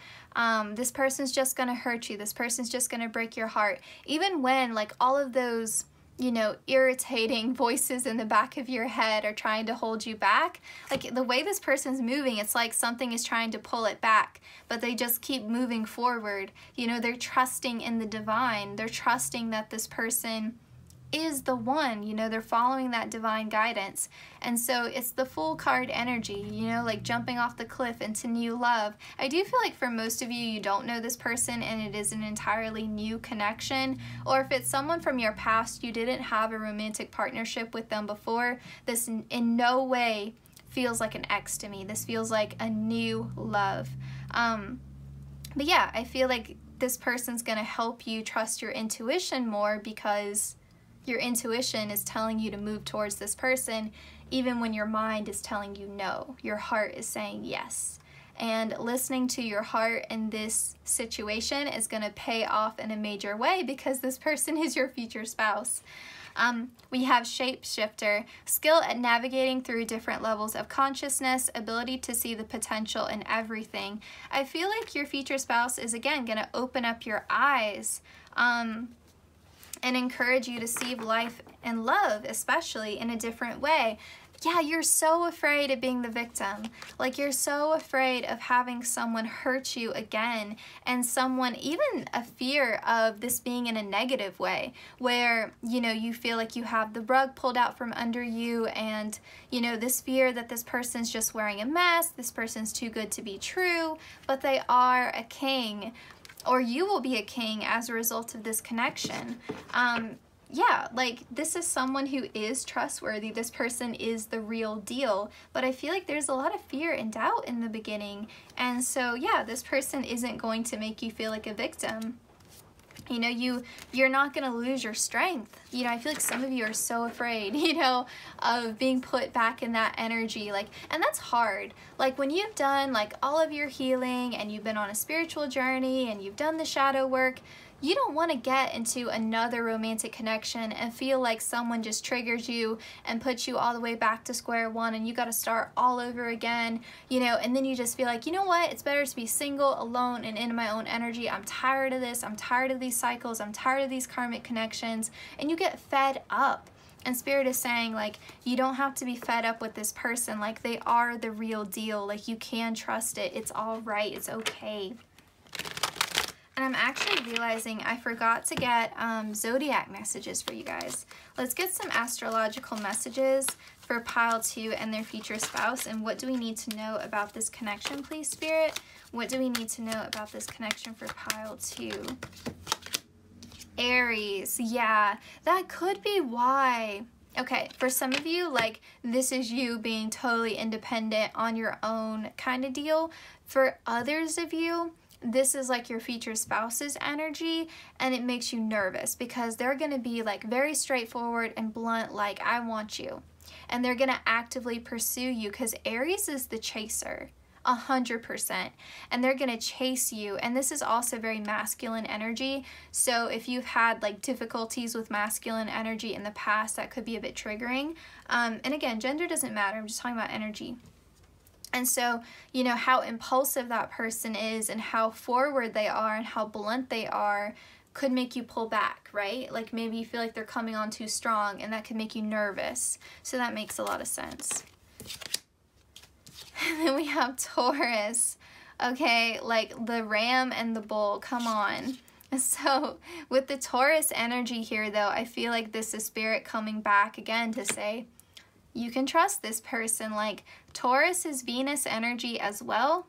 [SPEAKER 1] This person's just gonna hurt you. This person's just gonna break your heart. Even when like all of those, you know, irritating voices in the back of your head are trying to hold you back. Like the way this person's moving, it's like something is trying to pull it back, but they just keep moving forward. You know, they're trusting in the divine. They're trusting that this person is the one, you know, they're following that divine guidance. And so it's the Fool card energy, you know, like jumping off the cliff into new love. I do feel like for most of you, you don't know this person and it is an entirely new connection. Or if it's someone from your past, you didn't have a romantic partnership with them before, this in no way feels like an ex to me. This feels like a new love. But yeah, I feel like this person's gonna help you trust your intuition more, because your intuition is telling you to move towards this person even when your mind is telling you no. Your heart is saying yes. And listening to your heart in this situation is going to pay off in a major way, because this person is your future spouse. We have shapeshifter, skill at navigating through different levels of consciousness, ability to see the potential in everything. I feel like your future spouse is again going to open up your eyes, and encourage you to see life and love, especially, in a different way. Yeah, you're so afraid of being the victim. Like you're so afraid of having someone hurt you again, and someone, even a fear of this being in a negative way, where, you know, you feel like you have the rug pulled out from under you, and, you know, this fear that this person's just wearing a mask, this person's too good to be true, but they are a king. Or you will be a king as a result of this connection. Yeah, like this is someone who is trustworthy. This person is the real deal. But I feel like there's a lot of fear and doubt in the beginning. And so, yeah, this person isn't going to make you feel like a victim. You know, you're not going to lose your strength. You know, I feel like some of you are so afraid, you know, of being put back in that energy. Like, and that's hard. Like when you've done like all of your healing and you've been on a spiritual journey and you've done the shadow work, you don't want to get into another romantic connection and feel like someone just triggers you and puts you all the way back to square one and you got to start all over again, you know, and then you just feel like, you know what, it's better to be single, alone, and in my own energy. I'm tired of this. I'm tired of these cycles. I'm tired of these karmic connections. And you get fed up. And Spirit is saying, like, you don't have to be fed up with this person. Like, they are the real deal. Like, you can trust it. It's all right. It's okay. And I'm actually realizing I forgot to get Zodiac messages for you guys. Let's get some astrological messages for pile 2 and their future spouse. And what do we need to know about this connection, please, Spirit? What do we need to know about this connection for pile 2? Aries, yeah, that could be why. Okay, for some of you, like, this is you being totally independent on your own kind of deal. For others of you, this is like your future spouse's energy, and it makes you nervous because they're going to be like very straightforward and blunt, like, I want you. And they're going to actively pursue you because Aries is the chaser. 100%, and they're gonna chase you. And this is also very masculine energy, so if you've had like difficulties with masculine energy in the past, that could be a bit triggering. And again, gender doesn't matter, I'm just talking about energy. And so, you know, how impulsive that person is and how forward they are and how blunt they are, could make you pull back, right? Like maybe you feel like they're coming on too strong and that could make you nervous. So that makes a lot of sense. And then we have Taurus. Okay, like the ram and the bull, come on. So with the Taurus energy here though, I feel like this is spirit coming back again to say, you can trust this person. Like Taurus is Venus energy as well.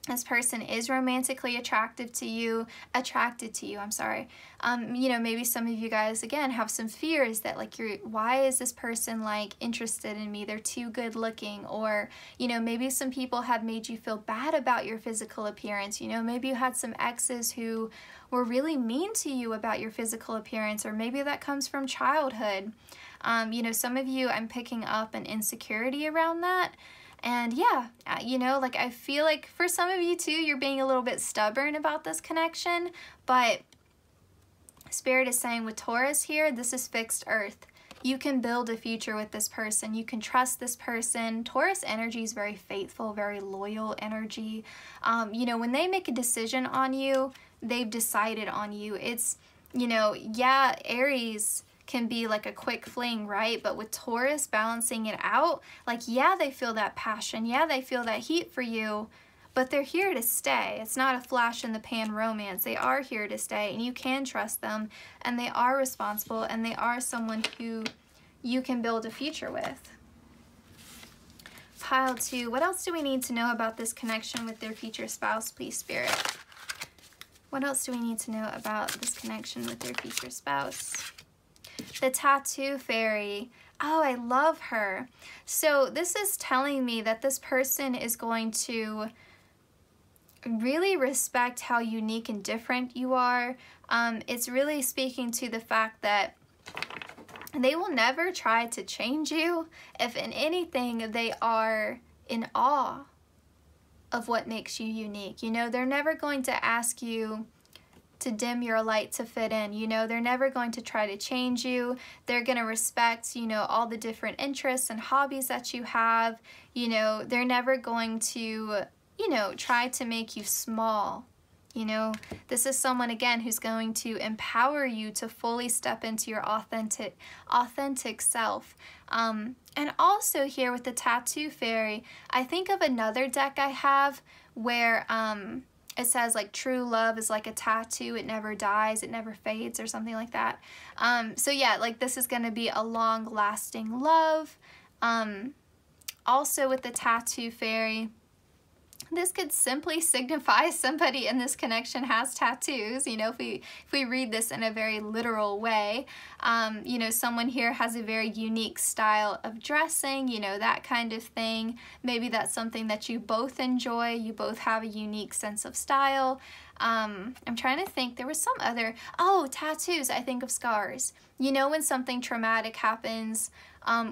[SPEAKER 1] This person is romantically attracted to you, I'm sorry. You know, maybe some of you guys, again, have some fears that like, why is this person like interested in me? They're too good looking. Or, you know, maybe some people have made you feel bad about your physical appearance. You know, maybe you had some exes who were really mean to you about your physical appearance, or maybe that comes from childhood. You know, some of you, I'm picking up an insecurity around that. And yeah, you know, like I feel like for some of you too, you're being a little bit stubborn about this connection, but Spirit is saying with Taurus here, this is fixed earth. You can build a future with this person. You can trust this person. Taurus energy is very faithful, very loyal energy. You know, when they make a decision on you, they've decided on you. It's, you know, yeah, Aries can be like a quick fling, right? But with Taurus balancing it out, like, yeah, they feel that passion. Yeah, they feel that heat for you, but they're here to stay. It's not a flash in the pan romance. They are here to stay, and you can trust them, and they are responsible, and they are someone who you can build a future with. Pile 2, what else do we need to know about this connection with their future spouse, please, Spirit? What else do we need to know about this connection with their future spouse? The Tattoo Fairy. Oh, I love her. So this is telling me that this person is going to really respect how unique and different you are. It's really speaking to the fact that they will never try to change you. If in anything, they are in awe of what makes you unique. You know, they're never going to ask you to dim your light to fit in. You know, they're never going to try to change you. They're going to respect, you know, all the different interests and hobbies that you have. You know, they're never going to, you know, try to make you small. You know, this is someone, again, who's going to empower you to fully step into your authentic self. And also here with the Tattoo Fairy, I think of another deck I have where, it says like true love is like a tattoo. It never dies. It never fades, or something like that. So yeah, like this is going to be a long lasting love. Also with the Tattoo Fairy, this could simply signify somebody in this connection has tattoos. You know, if we read this in a very literal way, you know, someone here has a very unique style of dressing, you know, that kind of thing. Maybe that's something that you both enjoy. You both have a unique sense of style. I'm trying to think. There was some other, oh, tattoos. I think of scars. You know, when something traumatic happens,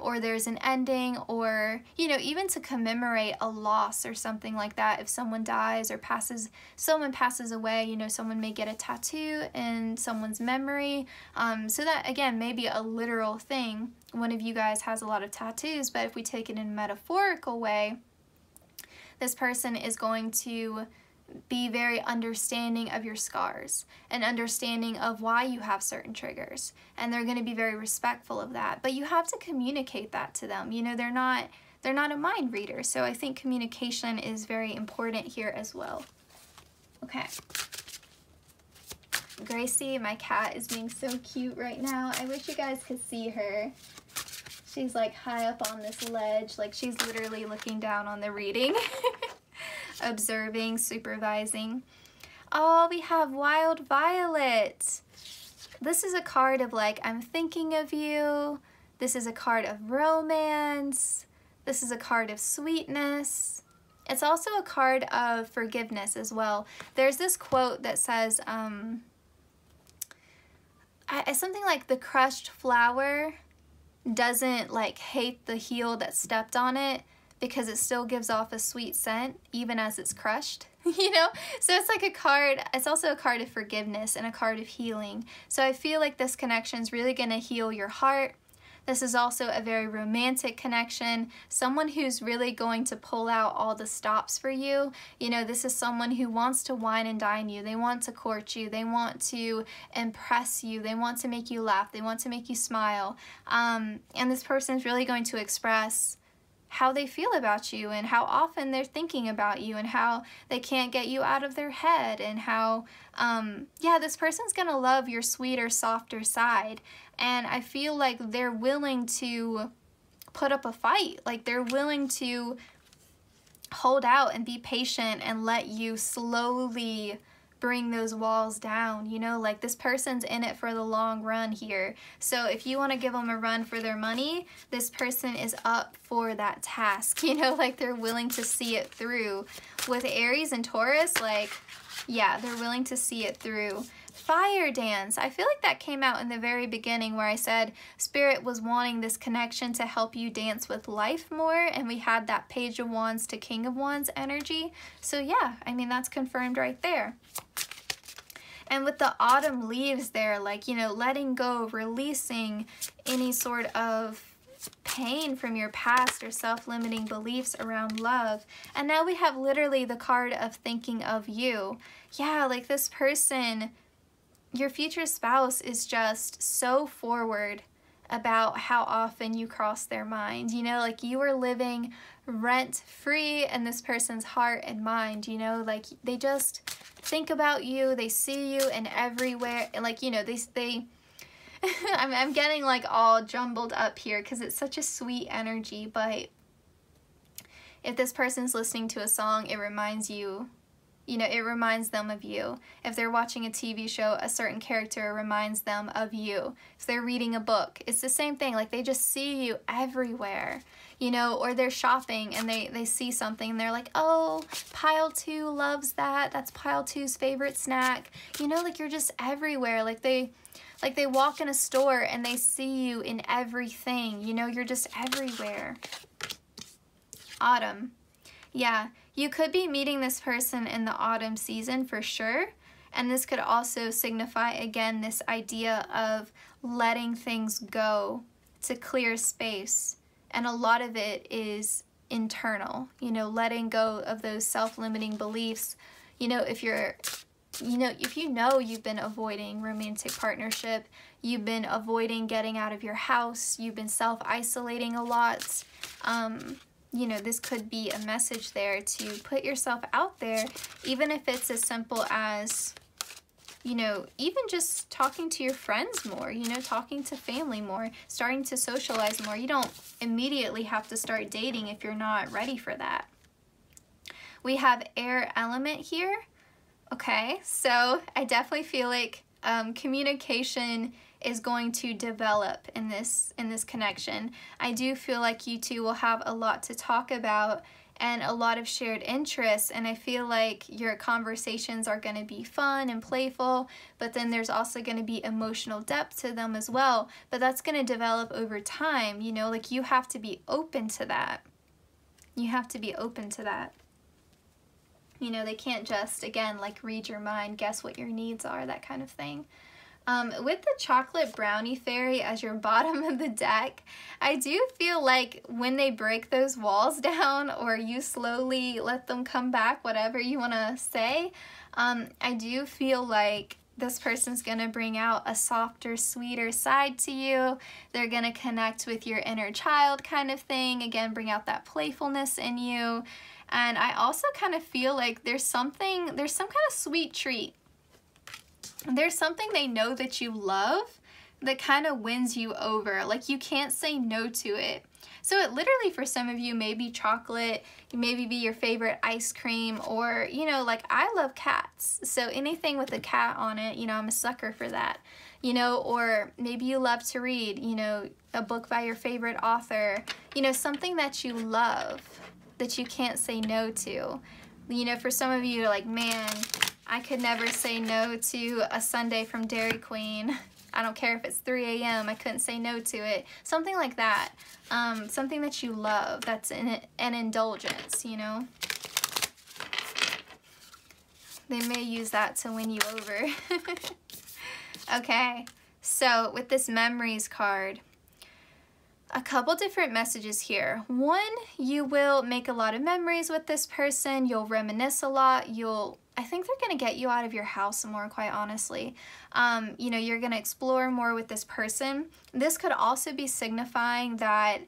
[SPEAKER 1] or there's an ending, or, you know, even to commemorate a loss or something like that. If someone dies or someone passes away, you know, someone may get a tattoo in someone's memory. So that, again, may be a literal thing. One of you guys has a lot of tattoos, but if we take it in a metaphorical way, this person is going to be very understanding of your scars and understanding of why you have certain triggers, and they're going to be very respectful of that. But you have to communicate that to them. You know, they're not a mind reader, so I think communication is very important here as well. Okay, Gracie, my cat, is being so cute right now. I wish you guys could see her. She's like high up on this ledge, like she's literally looking down on the reading. Observing, supervising. Oh, we have Wild Violet. This is a card of like, I'm thinking of you. This is a card of romance. This is a card of sweetness. It's also a card of forgiveness as well. There's this quote that says, something like the crushed flower doesn't like hate the heel that stepped on it, because it still gives off a sweet scent even as it's crushed, you know? So it's like a card, it's also a card of forgiveness and a card of healing. So I feel like this connection is really gonna heal your heart. This is also a very romantic connection, someone who's really going to pull out all the stops for you. You know, this is someone who wants to wine and dine you. They want to court you. They want to impress you. They want to make you laugh. They want to make you smile. And this person is really going to express how they feel about you and how often they're thinking about you and how they can't get you out of their head, and how, yeah, this person's gonna love your sweeter, softer side. And I feel like they're willing to put up a fight. Like, they're willing to hold out and be patient and let you slowly bring those walls down. You know, like, this person's in it for the long run here. So if you want to give them a run for their money, this person is up for that task. You know, like, they're willing to see it through. With Aries and Taurus, like, yeah, they're willing to see it through. Fire dance. I feel like that came out in the very beginning where I said Spirit was wanting this connection to help you dance with life more, and we had that Page of Wands to King of Wands energy. So yeah, I mean, that's confirmed right there. And with the autumn leaves there, like, you know, letting go, releasing any sort of pain from your past or self-limiting beliefs around love. And now we have literally the card of thinking of you. Yeah, like, this person, your future spouse, is just so forward about how often you cross their mind. You know, like, you are living rent-free in this person's heart and mind. You know, like, they just think about you, they see you in everywhere, and, like, you know, they I'm getting, like, all jumbled up here because it's such a sweet energy. But if this person's listening to a song, it reminds you, you know, it reminds them of you. If they're watching a TV show, a certain character reminds them of you. If they're reading a book, it's the same thing. Like, they just see you everywhere, you know. Or they're shopping and they see something and they're like, oh, pile 2 loves that. That's pile 2's favorite snack. You know, like, you're just everywhere. Like they walk in a store and they see you in everything. You know, you're just everywhere. Autumn. Yeah, you could be meeting this person in the autumn season for sure. And this could also signify, again, this idea of letting things go to clear space. And a lot of it is internal, you know, letting go of those self-limiting beliefs. You know, if you're, if you know you've been avoiding romantic partnership, you've been avoiding getting out of your house, you've been self-isolating a lot, you know, this could be a message there to put yourself out there, even if it's as simple as, you know, even just talking to your friends more, you know, talking to family more, starting to socialize more. You don't immediately have to start dating if you're not ready for that. We have air element here. Okay, so I definitely feel like communication is going to develop in this connection. I do feel like you two will have a lot to talk about and a lot of shared interests, and I feel like your conversations are going to be fun and playful, but then there's also going to be emotional depth to them as well. But that's going to develop over time, you know, like, you have to be open to that. You have to be open to that. You know, they can't just, again, like, read your mind, guess what your needs are, that kind of thing. With the chocolate brownie fairy as your bottom of the deck, I do feel like when they break those walls down, or you slowly let them come back, whatever you want to say, I do feel like this person's going to bring out a softer, sweeter side to you. They're going to connect with your inner child kind of thing. Again, bring out that playfulness in you. And I also kind of feel like there's some kind of sweet treat. There's something they know that you love that kind of wins you over. Like, you can't say no to it. So it literally, for some of you, may be chocolate, maybe be your favorite ice cream, or, you know, like, I love cats. So anything with a cat on it, you know, I'm a sucker for that. You know, or maybe you love to read, you know, a book by your favorite author, you know, something that you love that you can't say no to. You know, for some of you, like, man, I could never say no to a sundae from Dairy Queen. I don't care if it's 3 a.m. I couldn't say no to it. Something like that. Something that you love. That's an indulgence, you know. They may use that to win you over. Okay, so with this memories card, a couple different messages here. One, you will make a lot of memories with this person. You'll reminisce a lot. I think they're going to get you out of your house more, quite honestly. You know, you're going to explore more with this person. This could also be signifying that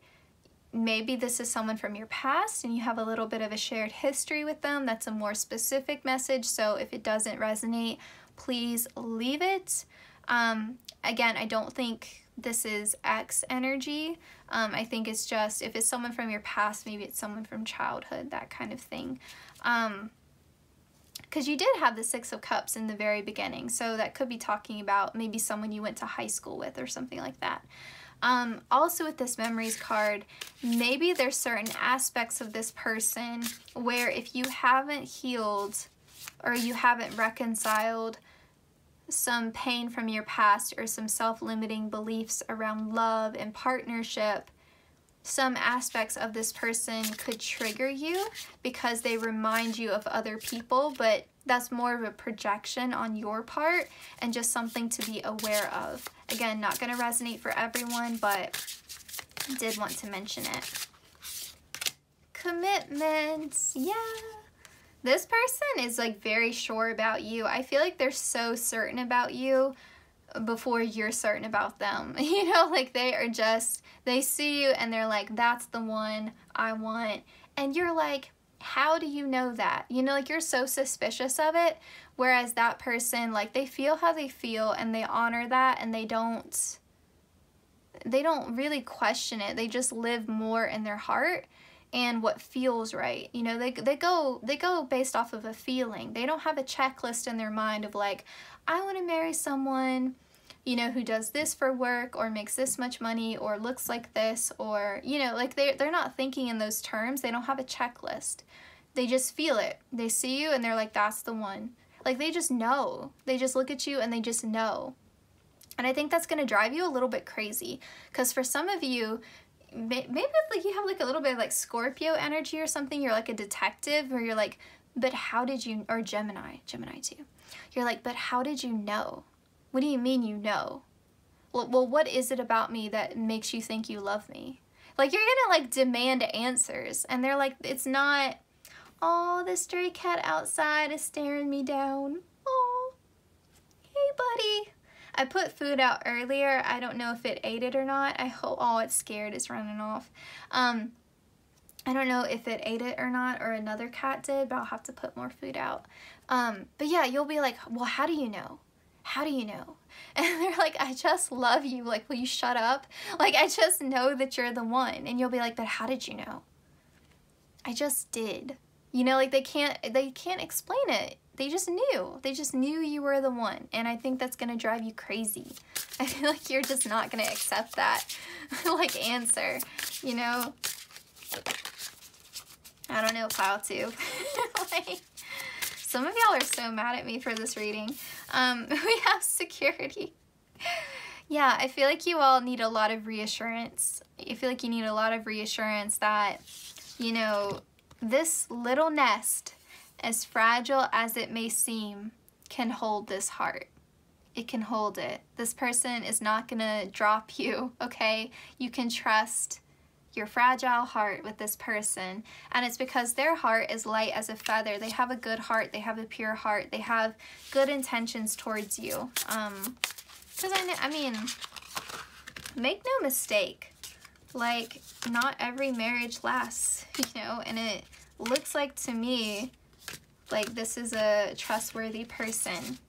[SPEAKER 1] maybe this is someone from your past and you have a little bit of a shared history with them. That's a more specific message. So if it doesn't resonate, please leave it. Again, I don't think this is X energy. I think it's just, if it's someone from your past, maybe it's someone from childhood, that kind of thing. Because you did have the Six of Cups in the very beginning, so that could be talking about maybe someone you went to high school with or something like that. Also with this memories card, maybe there's certain aspects of this person where if you haven't healed or you haven't reconciled some pain from your past or some self-limiting beliefs around love and partnership, some aspects of this person could trigger you because they remind you of other people, but that's more of a projection on your part and just something to be aware of. Again, not going to resonate for everyone, but did want to mention it. Commitments, yeah. This person is like very sure about you. I feel like they're so certain about you before you're certain about them. You know, like they are just, they see you and they're like, that's the one I want. And you're like, how do you know that? You know, like you're so suspicious of it. Whereas that person, like they feel how they feel and they honor that and they don't really question it. They just live more in their heart and what feels right. You know, they go based off of a feeling. They don't have a checklist in their mind of like, I want to marry someone, you know, who does this for work or makes this much money or looks like this, or, you know, like they're not thinking in those terms. They don't have a checklist. They just feel it. They see you and they're like, that's the one. Like they just know. They just look at you and they just know. And I think that's going to drive you a little bit crazy, because for some of you, maybe like you have like a little bit of like Scorpio energy or something. You're like a detective where you're like, but how did you, or Gemini too. You're like, but how did you know? What do you mean you know? Well, what is it about me that makes you think you love me? Like you're gonna like demand answers, and they're like, it's not, oh, the stray cat outside is staring me down. Oh, hey buddy. I put food out earlier. I don't know if it ate it or not. I hope, oh, it's scared. It's running off. I don't know if it ate it or not, or another cat did, but I'll have to put more food out. But yeah, you'll be like, well, how do you know? How do you know? And they're like, I just love you. Like, will you shut up? Like, I just know that you're the one. And you'll be like, but how did you know? I just did. You know, like they can't explain it. They just knew. They just knew you were the one. And I think that's going to drive you crazy. I feel like you're just not going to accept that, like, answer, you know? I don't know, pile two. Like, some of y'all are so mad at me for this reading. We have security. Yeah, I feel like you all need a lot of reassurance. I feel like you need a lot of reassurance that, you know, this little nest, as fragile as it may seem, can hold this heart. It can hold it. This person is not gonna drop you, okay? You can trust your fragile heart with this person, and it's because their heart is light as a feather. They have a good heart. They have a pure heart. They have good intentions towards you. Because I mean, make no mistake, like, not every marriage lasts, you know, and it looks like to me like this is a trustworthy person.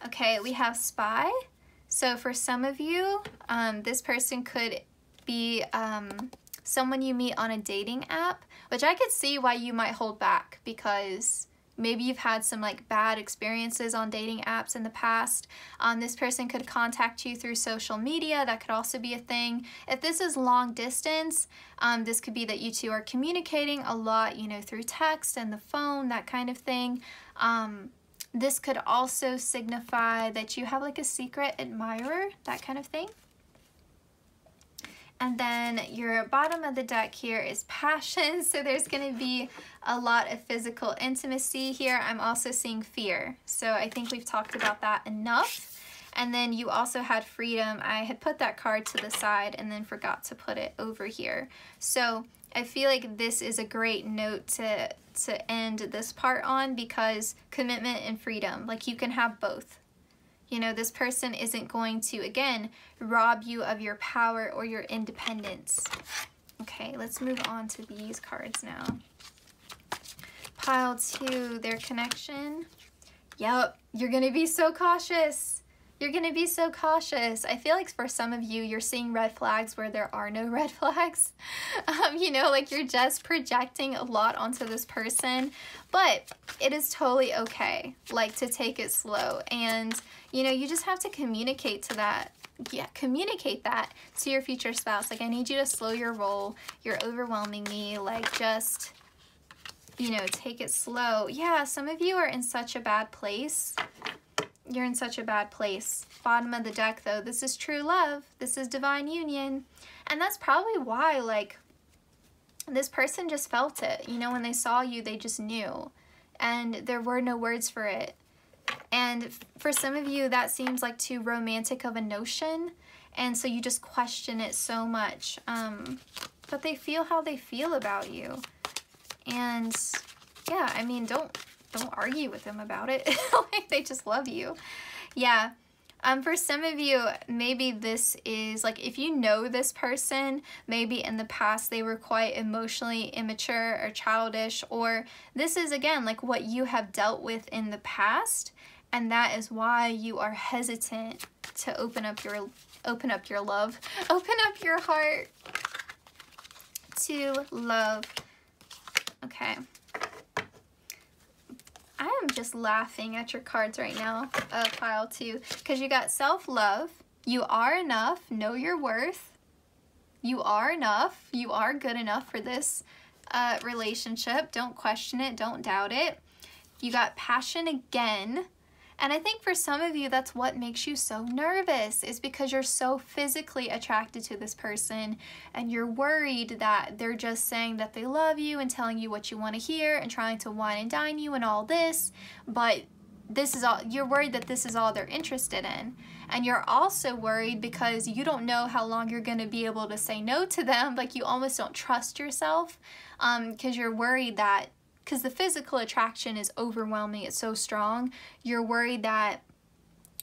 [SPEAKER 1] Okay, we have spy. So for some of you, this person could be someone you meet on a dating app, which I could see why you might hold back, because maybe you've had some like bad experiences on dating apps in the past. This person could contact you through social media. That could also be a thing. If this is long distance, this could be that you two are communicating a lot, you know, through text and the phone, that kind of thing. This could also signify that you have like a secret admirer, that kind of thing. And then your bottom of the deck here is passion. So there's going to be a lot of physical intimacy here. I'm also seeing fear. So I think we've talked about that enough. And then you also had freedom. I had put that card to the side and then forgot to put it over here. So I feel like this is a great note to end this part on, because commitment and freedom, like you can have both. You know, this person isn't going to, again, rob you of your power or your independence. Okay, let's move on to these cards now. Pile 2, their connection. Yep, you're gonna be so cautious. You're gonna be so cautious. I feel like for some of you, you're seeing red flags where there are no red flags. You know, like you're just projecting a lot onto this person, but it is totally okay, like, to take it slow. And, you know, you just have to communicate to that. Yeah, communicate that to your future spouse. Like, I need you to slow your roll. You're overwhelming me. Like, just, you know, take it slow. Yeah, some of you are in such a bad place. You're in such a bad place. Bottom of the deck, though, this is true love. This is divine union. And that's probably why, like, this person just felt it. You know, when they saw you, they just knew. And there were no words for it. And for some of you, that seems like too romantic of a notion. And so you just question it so much. But they feel how they feel about you. And yeah, I mean, don't argue with them about it. Like, they just love you. Yeah. For some of you, maybe this is, like, if you know this person, maybe in the past they were quite emotionally immature or childish, or this is, again, like what you have dealt with in the past, and that is why you are hesitant to open up your love, open up your heart to love. Okay. I am just laughing at your cards right now, pile 2, because you got self-love. You are enough. Know your worth. You are enough. You are good enough for this relationship. Don't question it. Don't doubt it. You got passion again. And I think for some of you, that's what makes you so nervous, is because you're so physically attracted to this person and you're worried that they're just saying that they love you and telling you what you want to hear and trying to wine and dine you and all this, but this is all, you're worried that this is all they're interested in. And you're also worried because you don't know how long you're going to be able to say no to them. Like, you almost don't trust yourself, because you're worried that, because the physical attraction is overwhelming, it's so strong, you're worried that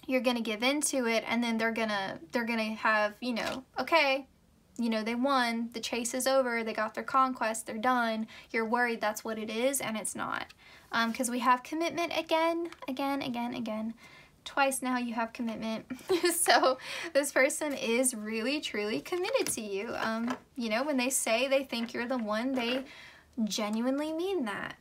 [SPEAKER 1] you're gonna give into it, and then they're gonna have, you know, okay, you know, they won, the chase is over, they got their conquest, they're done. You're worried that's what it is, and it's not. Because we have commitment again. Twice now you have commitment. So this person is really, truly committed to you. You know, when they say they think you're the one, they genuinely mean that.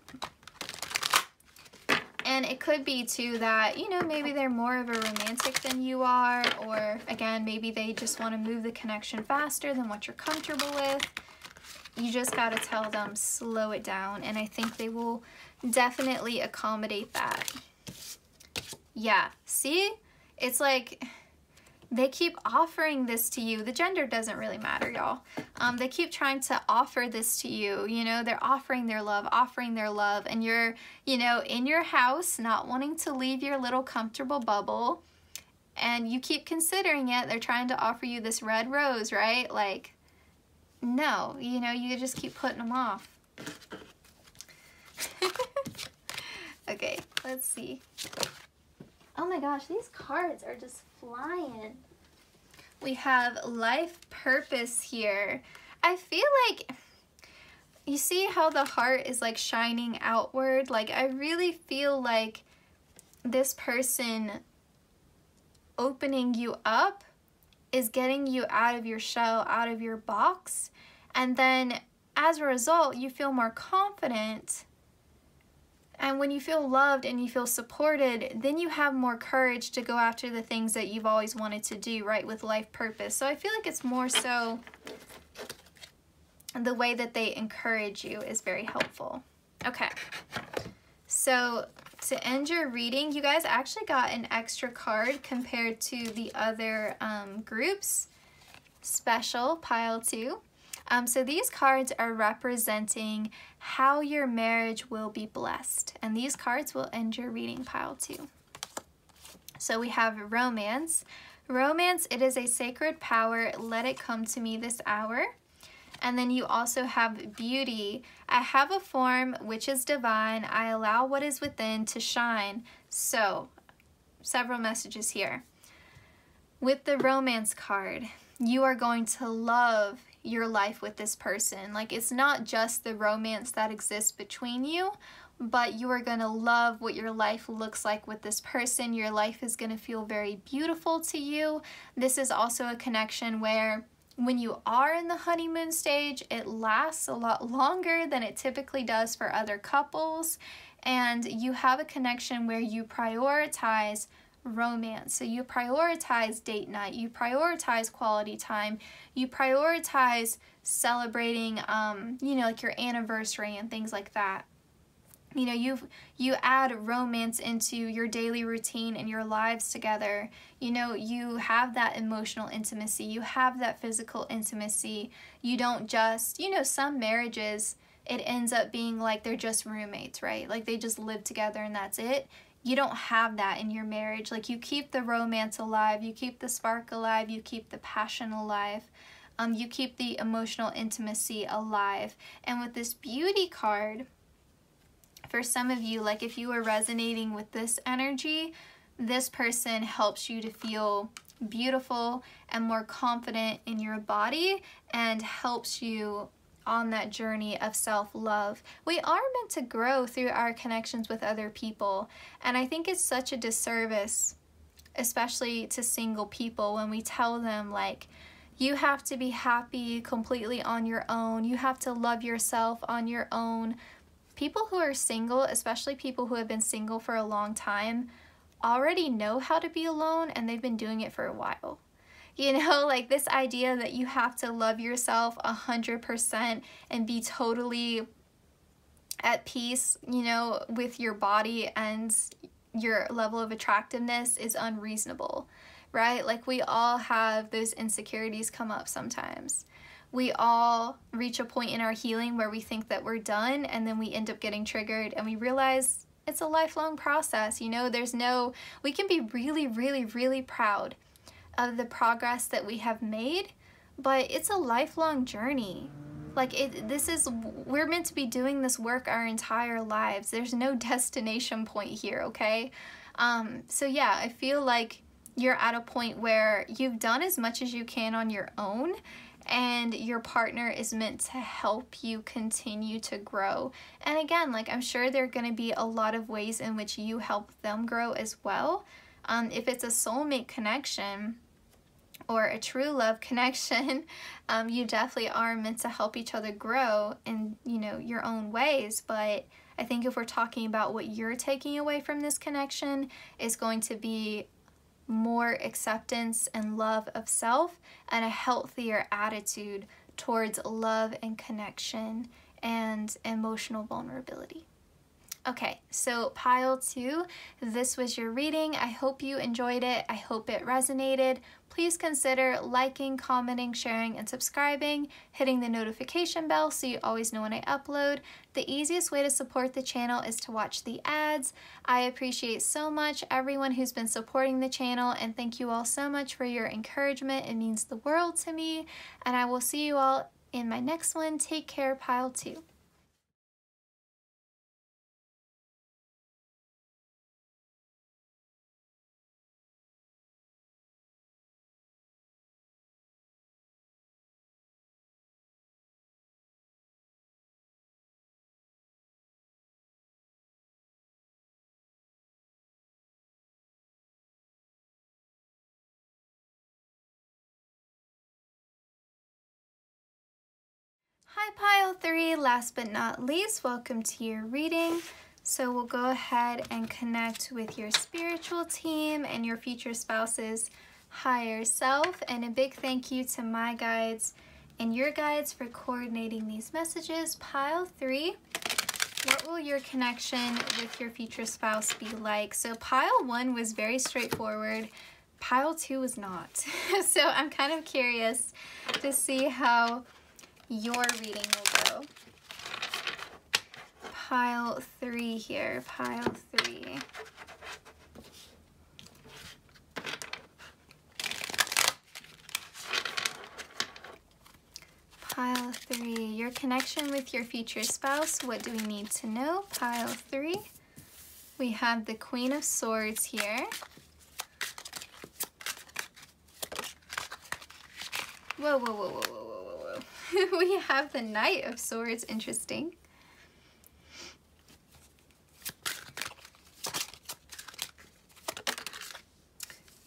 [SPEAKER 1] And it could be too that, you know, maybe they're more of a romantic than you are, or again, maybe they just want to move the connection faster than what you're comfortable with. You just got to tell them, slow it down, and I think they will definitely accommodate that. Yeah, see? It's like they keep offering this to you. The gender doesn't really matter, y'all. They keep trying to offer this to you. You know, they're offering their love, and you're, you know, in your house, not wanting to leave your little comfortable bubble, and you keep considering it. They're trying to offer you this red rose, right? Like, no, you know, you just keep putting them off. Okay, let's see. Oh my gosh, these cards are just flying. We have life purpose here. I feel like, you see how the heart is like shining outward? Like, I really feel like this person opening you up is getting you out of your shell, out of your box. And then as a result, you feel more confident. And when you feel loved and you feel supported, then you have more courage to go after the things that you've always wanted to do, right, with life purpose. So I feel like it's more so the way that they encourage you is very helpful. Okay, so to end your reading, you guys actually got an extra card compared to the other groups. Special, pile 2. So these cards are representing how your marriage will be blessed. And these cards will end your reading, pile 2. So we have romance. Romance, it is a sacred power. Let it come to me this hour. And then you also have beauty. I have a form which is divine. I allow what is within to shine. So, several messages here. With the romance card, you are going to love your life with this person. Like, it's not just the romance that exists between you, but you are going to love what your life looks like with this person. Your life is going to feel very beautiful to you. This is also a connection where when you are in the honeymoon stage, it lasts a lot longer than it typically does for other couples. And you have a connection where you prioritize romance. So you prioritize date night, you prioritize quality time, you prioritize celebrating, you know, like your anniversary and things like that. You know, you add romance into your daily routine and your lives together. You know, you have that emotional intimacy, you have that physical intimacy. You don't just, you know, some marriages, it ends up being like they're just roommates, right? Like they just live together and that's it. You don't have that in your marriage. Like you keep the romance alive, you keep the spark alive, you keep the passion alive. You keep the emotional intimacy alive. And with this beauty card, for some of you, like if you are resonating with this energy, this person helps you to feel beautiful and more confident in your body and helps you on that journey of self-love. We are meant to grow through our connections with other people, and I think it's such a disservice, especially to single people, when we tell them like, you have to be happy completely on your own, you have to love yourself on your own. People who are single, especially people who have been single for a long time, already know how to be alone and they've been doing it for a while. You know, like this idea that you have to love yourself 100% and be totally at peace, you know, with your body and your level of attractiveness is unreasonable, right? Like we all have those insecurities come up sometimes. We all reach a point in our healing where we think that we're done and then we end up getting triggered and we realize it's a lifelong process. You know, we can be really, really, really proud of the progress that we have made, but it's a lifelong journey. Like we're meant to be doing this work our entire lives. There's no destination point here, okay? So yeah, I feel like you're at a point where you've done as much as you can on your own, and your partner is meant to help you continue to grow. And again, like I'm sure there are going to be a lot of ways in which you help them grow as well. If it's a soulmate connection or a true love connection, you definitely are meant to help each other grow in, you know, your own ways. But I think if we're talking about what you're taking away from this connection, is going to be more acceptance and love of self and a healthier attitude towards love and connection and emotional vulnerability. Okay, so pile 2, this was your reading. I hope you enjoyed it. I hope it resonated. Please consider liking, commenting, sharing, and subscribing, hitting the notification bell so you always know when I upload. The easiest way to support the channel is to watch the ads. I appreciate so much everyone who's been supporting the channel, and thank you all so much for your encouragement. It means the world to me, and I will see you all in my next one. Take care, pile 2. Hi pile 3, last but not least, welcome to your reading. So we'll go ahead and connect with your spiritual team and your future spouse's higher self. And a big thank you to my guides and your guides for coordinating these messages. Pile 3, what will your connection with your future spouse be like? So pile 1 was very straightforward. Pile 2 was not. So I'm kind of curious to see how your reading will go. Pile 3 here, pile 3. Pile 3, your connection with your future spouse. What do we need to know? Pile 3. We have the Queen of Swords here. Whoa, whoa, whoa, whoa, whoa, whoa, whoa. We have the Knight of Swords. Interesting.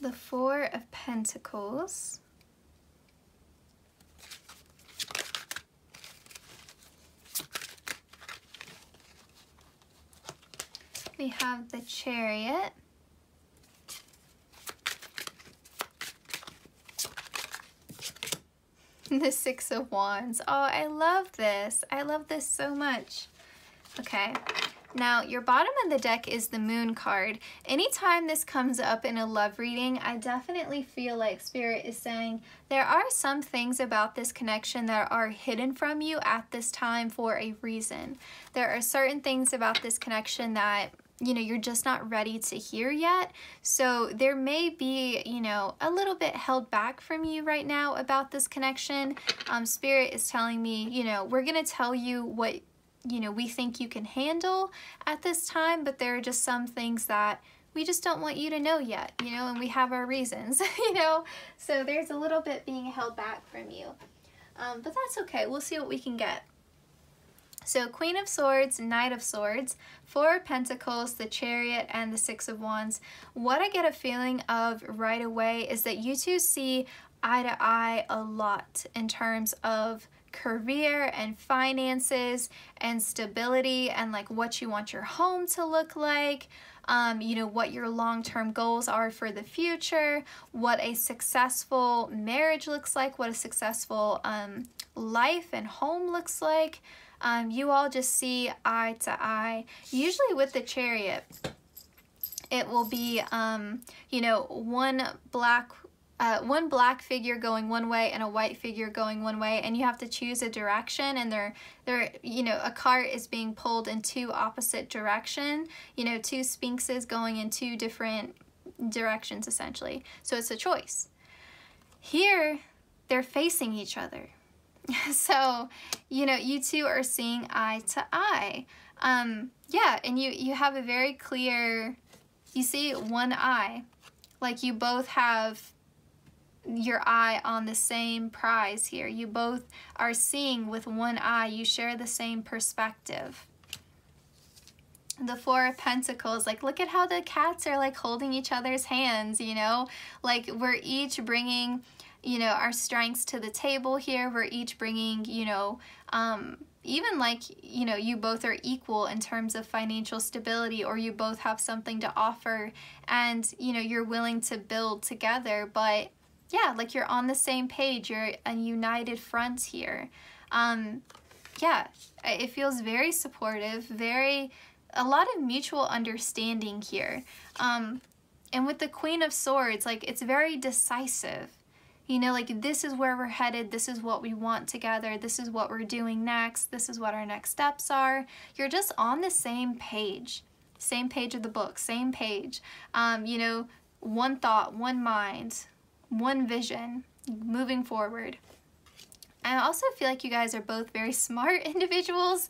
[SPEAKER 1] The Four of Pentacles. We have the Chariot. The Six of Wands. Oh, I love this. I love this so much. Okay. Now, your bottom of the deck is the Moon card. Anytime this comes up in a love reading, I definitely feel like Spirit is saying there are some things about this connection that are hidden from you at this time for a reason. There are certain things about this connection that, you know, you're just not ready to hear yet. So there may be, you know, a little bit held back from you right now about this connection. Spirit is telling me, you know, we're going to tell you what, you know, we think you can handle at this time, but there are just some things that we just don't want you to know yet, you know, and we have our reasons, you know, so there's a little bit being held back from you, but that's okay. We'll see what we can get. So Queen of Swords, Knight of Swords, Four of Pentacles, the Chariot, and the Six of Wands. What I get a feeling of right away is that you two see eye to eye a lot in terms of career and finances and stability and like what you want your home to look like, you know, what your long-term goals are for the future, what a successful marriage looks like, what a successful life and home looks like. You all just see eye to eye. Usually with the Chariot, it will be, you know, one black figure going one way and a white figure going one way, and you have to choose a direction, and they're you know, a cart is being pulled in two opposite direction, you know, two sphinxes going in two different directions essentially. So it's a choice. Here, they're facing each other. So, you know, you two are seeing eye to eye. Yeah, and you have a very clear, you see one eye, like you both have your eye on the same prize here. You both are seeing with one eye. You share the same perspective. The Four of Pentacles, like look at how the cats are like holding each other's hands, you know, like we're each bringing, you know, our strengths to the table here. We're each bringing, you know, even like, you know, you both are equal in terms of financial stability, or you both have something to offer and, you know, you're willing to build together. But yeah, like you're on the same page. You're a united front here. Yeah, it feels very supportive, a lot of mutual understanding here. And with the Queen of Swords, like it's very decisive. You know, like this is where we're headed, this is what we want together, this is what we're doing next, this is what our next steps are. You're just on the same page of the book, same page. You know, one thought, one mind, one vision, moving forward. I also feel like you guys are both very smart individuals.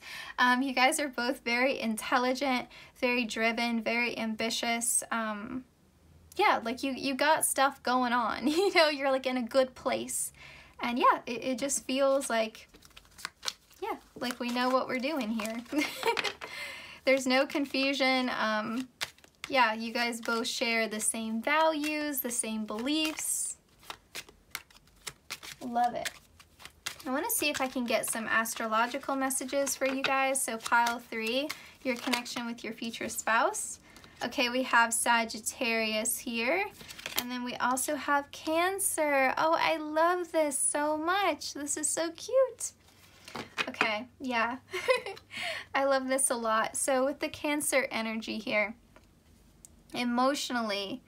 [SPEAKER 1] You guys are both very intelligent, very driven, very ambitious. Yeah, like you got stuff going on, you know, you're like in a good place. And yeah, it just feels like, yeah, like we know what we're doing here. There's no confusion. Yeah, you guys both share the same values, the same beliefs. Love it. I want to see if I can get some astrological messages for you guys. So pile 3, your connection with your future spouse. Okay, we have Sagittarius here, and then we also have Cancer. Oh, I love this so much. This is so cute. Okay, yeah, I love this a lot. So with the Cancer energy here, emotionally,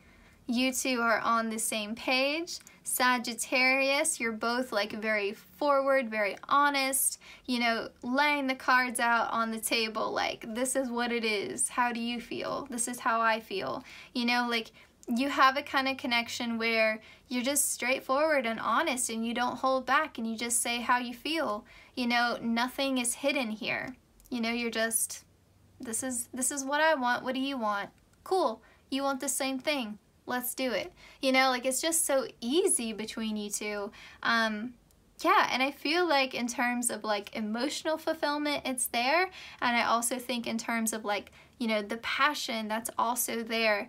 [SPEAKER 1] you two are on the same page. Sagittarius, you're both like very forward, very honest, you know, laying the cards out on the table like, this is what it is. How do you feel? This is how I feel. You know, like you have a kind of connection where you're just straightforward and honest, and you don't hold back, and you just say how you feel. You know, nothing is hidden here. You know, you're just, this is what I want. What do you want? Cool. You want the same thing. Let's do it. You know, like, it's just so easy between you two. Yeah, and I feel like in terms of like emotional fulfillment, it's there. And I also think in terms of like, you know, the passion, that's also there.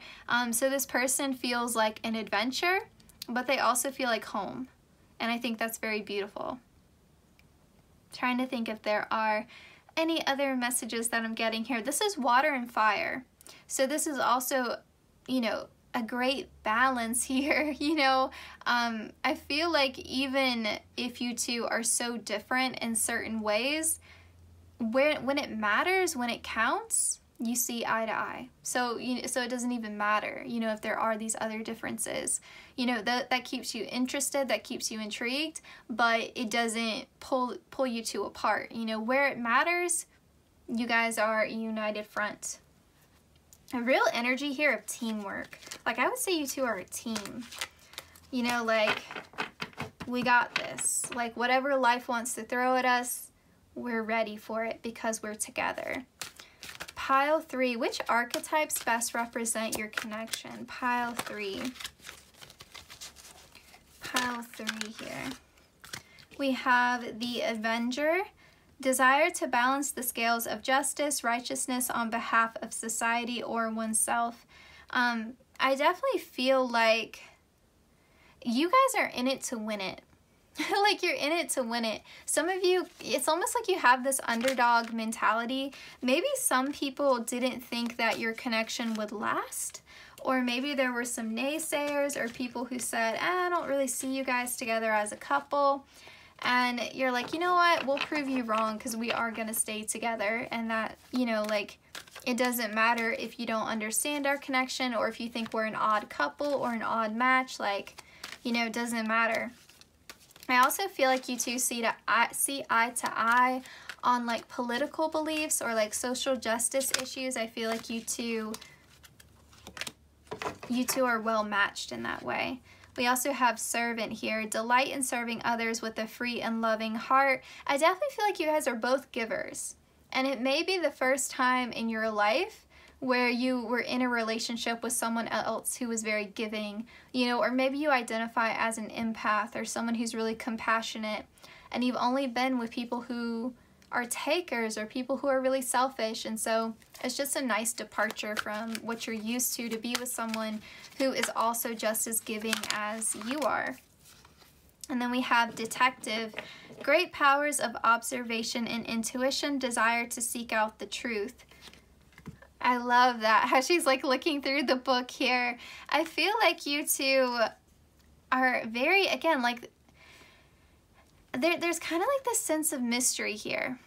[SPEAKER 1] So this person feels like an adventure, but they also feel like home. And I think that's very beautiful. Trying to think if there are any other messages that I'm getting here. This is water and fire. So this is also, you know, a great balance here. You know, I feel like even if you two are so different in certain ways, when it matters, when it counts, you see eye to eye. So so it doesn't even matter, you know, if there are these other differences. You know, that keeps you interested, that keeps you intrigued, but it doesn't pull you two apart. You know, where it matters, you guys are a united front. A real energy here of teamwork. Like, I would say you two are a team. You know, like, we got this. Like, whatever life wants to throw at us, we're ready for it because we're together. Pile 3. Which archetypes best represent your connection? Pile 3. Pile 3 here. We have the Avenger. Desire to balance the scales of justice, righteousness on behalf of society or oneself. I definitely feel like you guys are in it to win it. Like, you're in it to win it. Some of you, it's almost like you have this underdog mentality. Maybe some people didn't think that your connection would last. Or maybe there were some naysayers or people who said, I don't really see you guys together as a couple. And you're like, you know what, we'll prove you wrong because we are going to stay together. And that, you know, like, it doesn't matter if you don't understand our connection or if you think we're an odd couple or an odd match. Like, you know, it doesn't matter. I also feel like you two see eye to eye on like political beliefs or like social justice issues. I feel like you two are well matched in that way. We also have servant here. Delight in serving others with a free and loving heart. I definitely feel like you guys are both givers. And it may be the first time in your life where you were in a relationship with someone else who was very giving, you know, or maybe you identify as an empath or someone who's really compassionate, and you've only been with people who are takers or people who are really selfish. And so it's just a nice departure from what you're used to be with someone who is also just as giving as you are. And then we have detective. Great powers of observation and intuition, desire to seek out the truth. I love that, how she's like looking through the book here. I feel like you two are very, again, like, there's kind of like this sense of mystery here.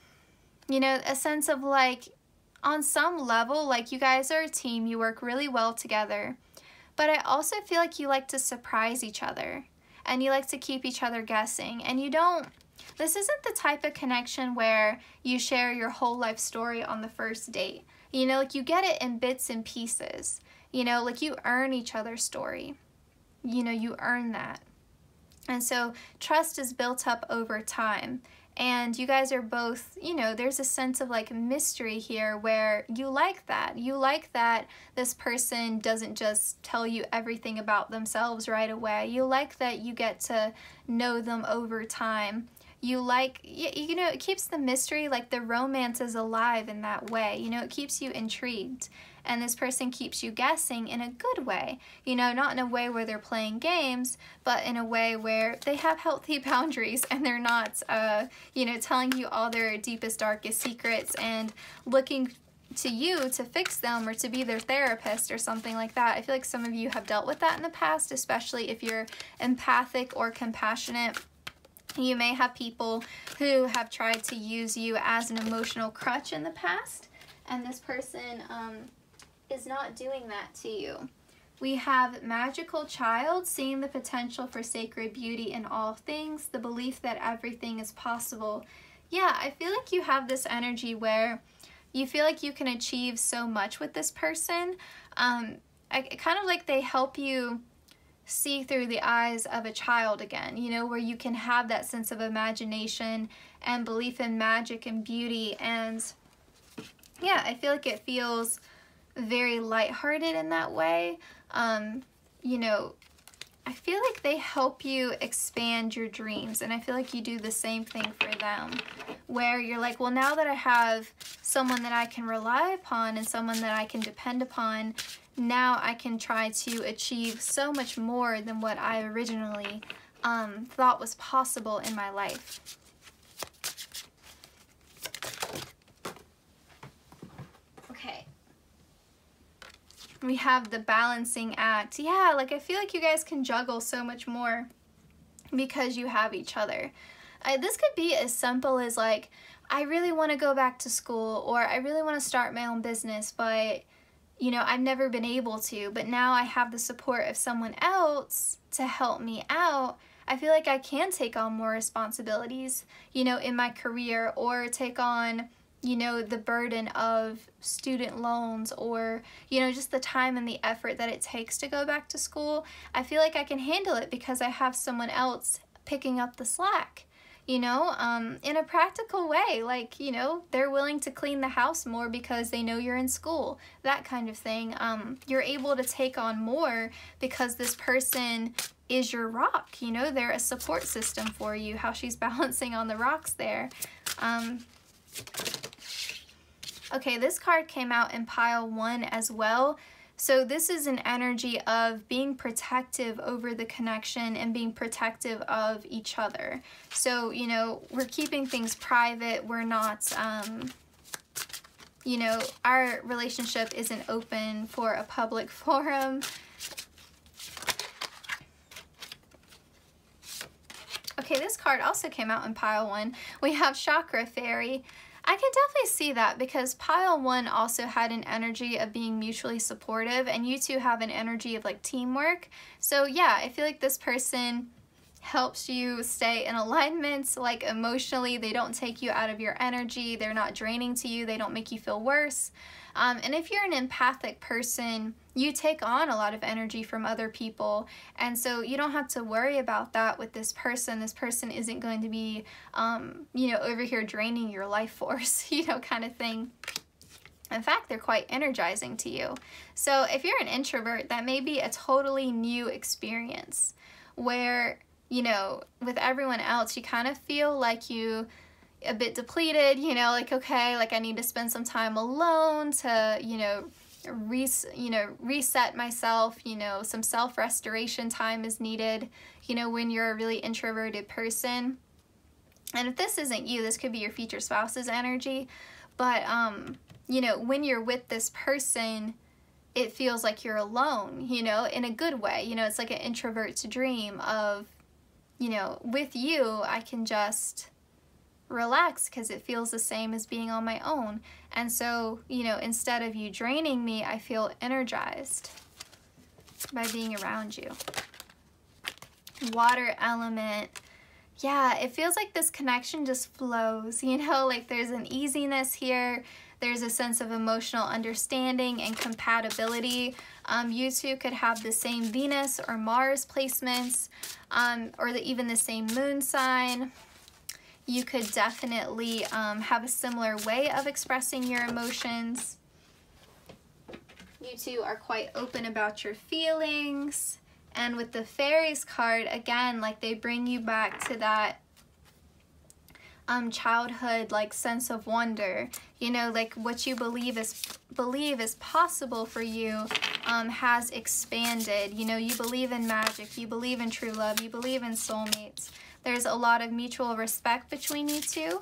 [SPEAKER 1] You know, a sense of like, on some level, like, you guys are a team, you work really well together. But I also feel like you like to surprise each other. And you like to keep each other guessing. And you don't, this isn't the type of connection where you share your whole life story on the first date. You know, like, you get it in bits and pieces. You know, like, you earn each other's story. You know, you earn that. And so trust is built up over time. And you guys are both, you know, there's a sense of like mystery here where you like that. You like that this person doesn't just tell you everything about themselves right away. You like that you get to know them over time. You like, you know, it keeps the mystery, like the romance is alive in that way. You know, it keeps you intrigued. And this person keeps you guessing in a good way. You know, not in a way where they're playing games, but in a way where they have healthy boundaries and they're not, you know, telling you all their deepest, darkest secrets and looking to you to fix them or to be their therapist or something like that. I feel like some of you have dealt with that in the past, especially if you're empathic or compassionate. You may have people who have tried to use you as an emotional crutch in the past, and this person is not doing that to you. We have magical child, seeing the potential for sacred beauty in all things, the belief that everything is possible. Yeah, I feel like you have this energy where you feel like you can achieve so much with this person. kind of like they help you see through the eyes of a child again, you know, where you can have that sense of imagination and belief in magic and beauty. And yeah, I feel like it feels very lighthearted in that way. You know, I feel like they help you expand your dreams, and I feel like you do the same thing for them, where you're like, well, now that I have someone that I can rely upon and someone that I can depend upon, now I can try to achieve so much more than what I originally thought was possible in my life. Okay. We have the balancing act. Yeah, like I feel like you guys can juggle so much more because you have each other. This could be as simple as like, I really want to go back to school, or I really want to start my own business, but you know, I've never been able to, but now I have the support of someone else to help me out. I feel like I can take on more responsibilities, you know, in my career, or take on, you know, the burden of student loans, or, you know, just the time and the effort that it takes to go back to school. I feel like I can handle it because I have someone else picking up the slack. You know, in a practical way, like, you know, they're willing to clean the house more because they know you're in school, that kind of thing. You're able to take on more because this person is your rock, you know, they're a support system for you, how she's balancing on the rocks there. Okay, this card came out in pile 1 as well. So this is an energy of being protective over the connection and being protective of each other. So, you know, we're keeping things private. We're not, you know, our relationship isn't open for a public forum. Okay, this card also came out in pile 1. We have Chakra Fairy. I can definitely see that because pile 1 also had an energy of being mutually supportive, and you two have an energy of like teamwork. So yeah, I feel like this person helps you stay in alignment, like emotionally. They don't take you out of your energy. They're not draining to you. They don't make you feel worse. And if you're an empathic person, you take on a lot of energy from other people, and so you don't have to worry about that with this person. This person isn't going to be, you know, over here draining your life force, you know, kind of thing. In fact, they're quite energizing to you. So if you're an introvert, that may be a totally new experience where, you know, with everyone else, you kind of feel like you a bit depleted, you know, like, okay, like I need to spend some time alone to, you know, reset myself, you know, some self-restoration time is needed, you know, when you're a really introverted person. And if this isn't you, this could be your future spouse's energy, but, you know, when you're with this person, it feels like you're alone, you know, in a good way. You know, it's like an introvert's dream of, you know, with you, I can just relax because it feels the same as being on my own. And so, you know, instead of you draining me, I feel energized by being around you. Water element. Yeah, it feels like this connection just flows, you know, like there's an easiness here. There's a sense of emotional understanding and compatibility. You two could have the same Venus or Mars placements, or even the same moon sign. You could definitely have a similar way of expressing your emotions. You two are quite open about your feelings. And with the Fairies card, again, like they bring you back to that childhood like sense of wonder, you know, like what you believe is possible for you has expanded. You know, you believe in magic, you believe in true love, you believe in soulmates. There's a lot of mutual respect between you two.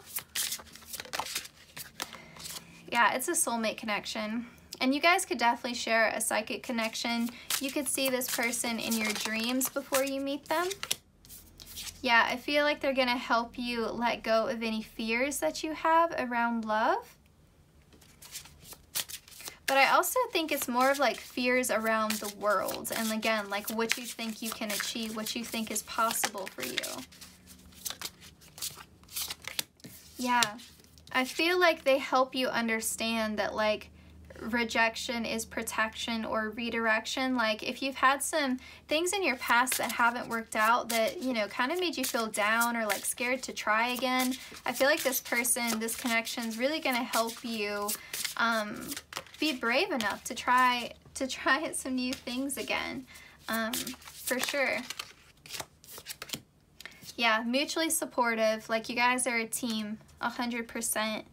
[SPEAKER 1] Yeah, it's a soulmate connection. And you guys could definitely share a psychic connection. You could see this person in your dreams before you meet them. Yeah, I feel like they're going to help you let go of any fears that you have around love. But I also think it's more of like fears around the world. And again, like what you think you can achieve, what you think is possible for you. Yeah, I feel like they help you understand that like rejection is protection or redirection. Like if you've had some things in your past that haven't worked out that, you know, kind of made you feel down or like scared to try again, I feel like this person, this connection is really going to help you be brave enough to try some new things again, for sure. Yeah, mutually supportive, like you guys are a team, 100%.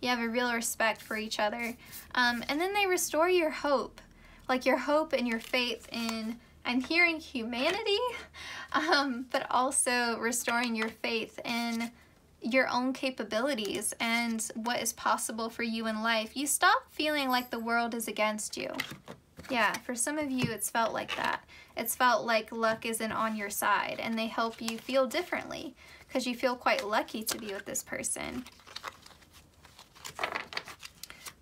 [SPEAKER 1] You have a real respect for each other. And then they restore your hope, like your hope and your faith in, I'm hearing humanity, but also restoring your faith in your own capabilities and what is possible for you in life. You stop feeling like the world is against you. Yeah, for some of you, it's felt like that. It's felt like luck isn't on your side, and they help you feel differently because you feel quite lucky to be with this person.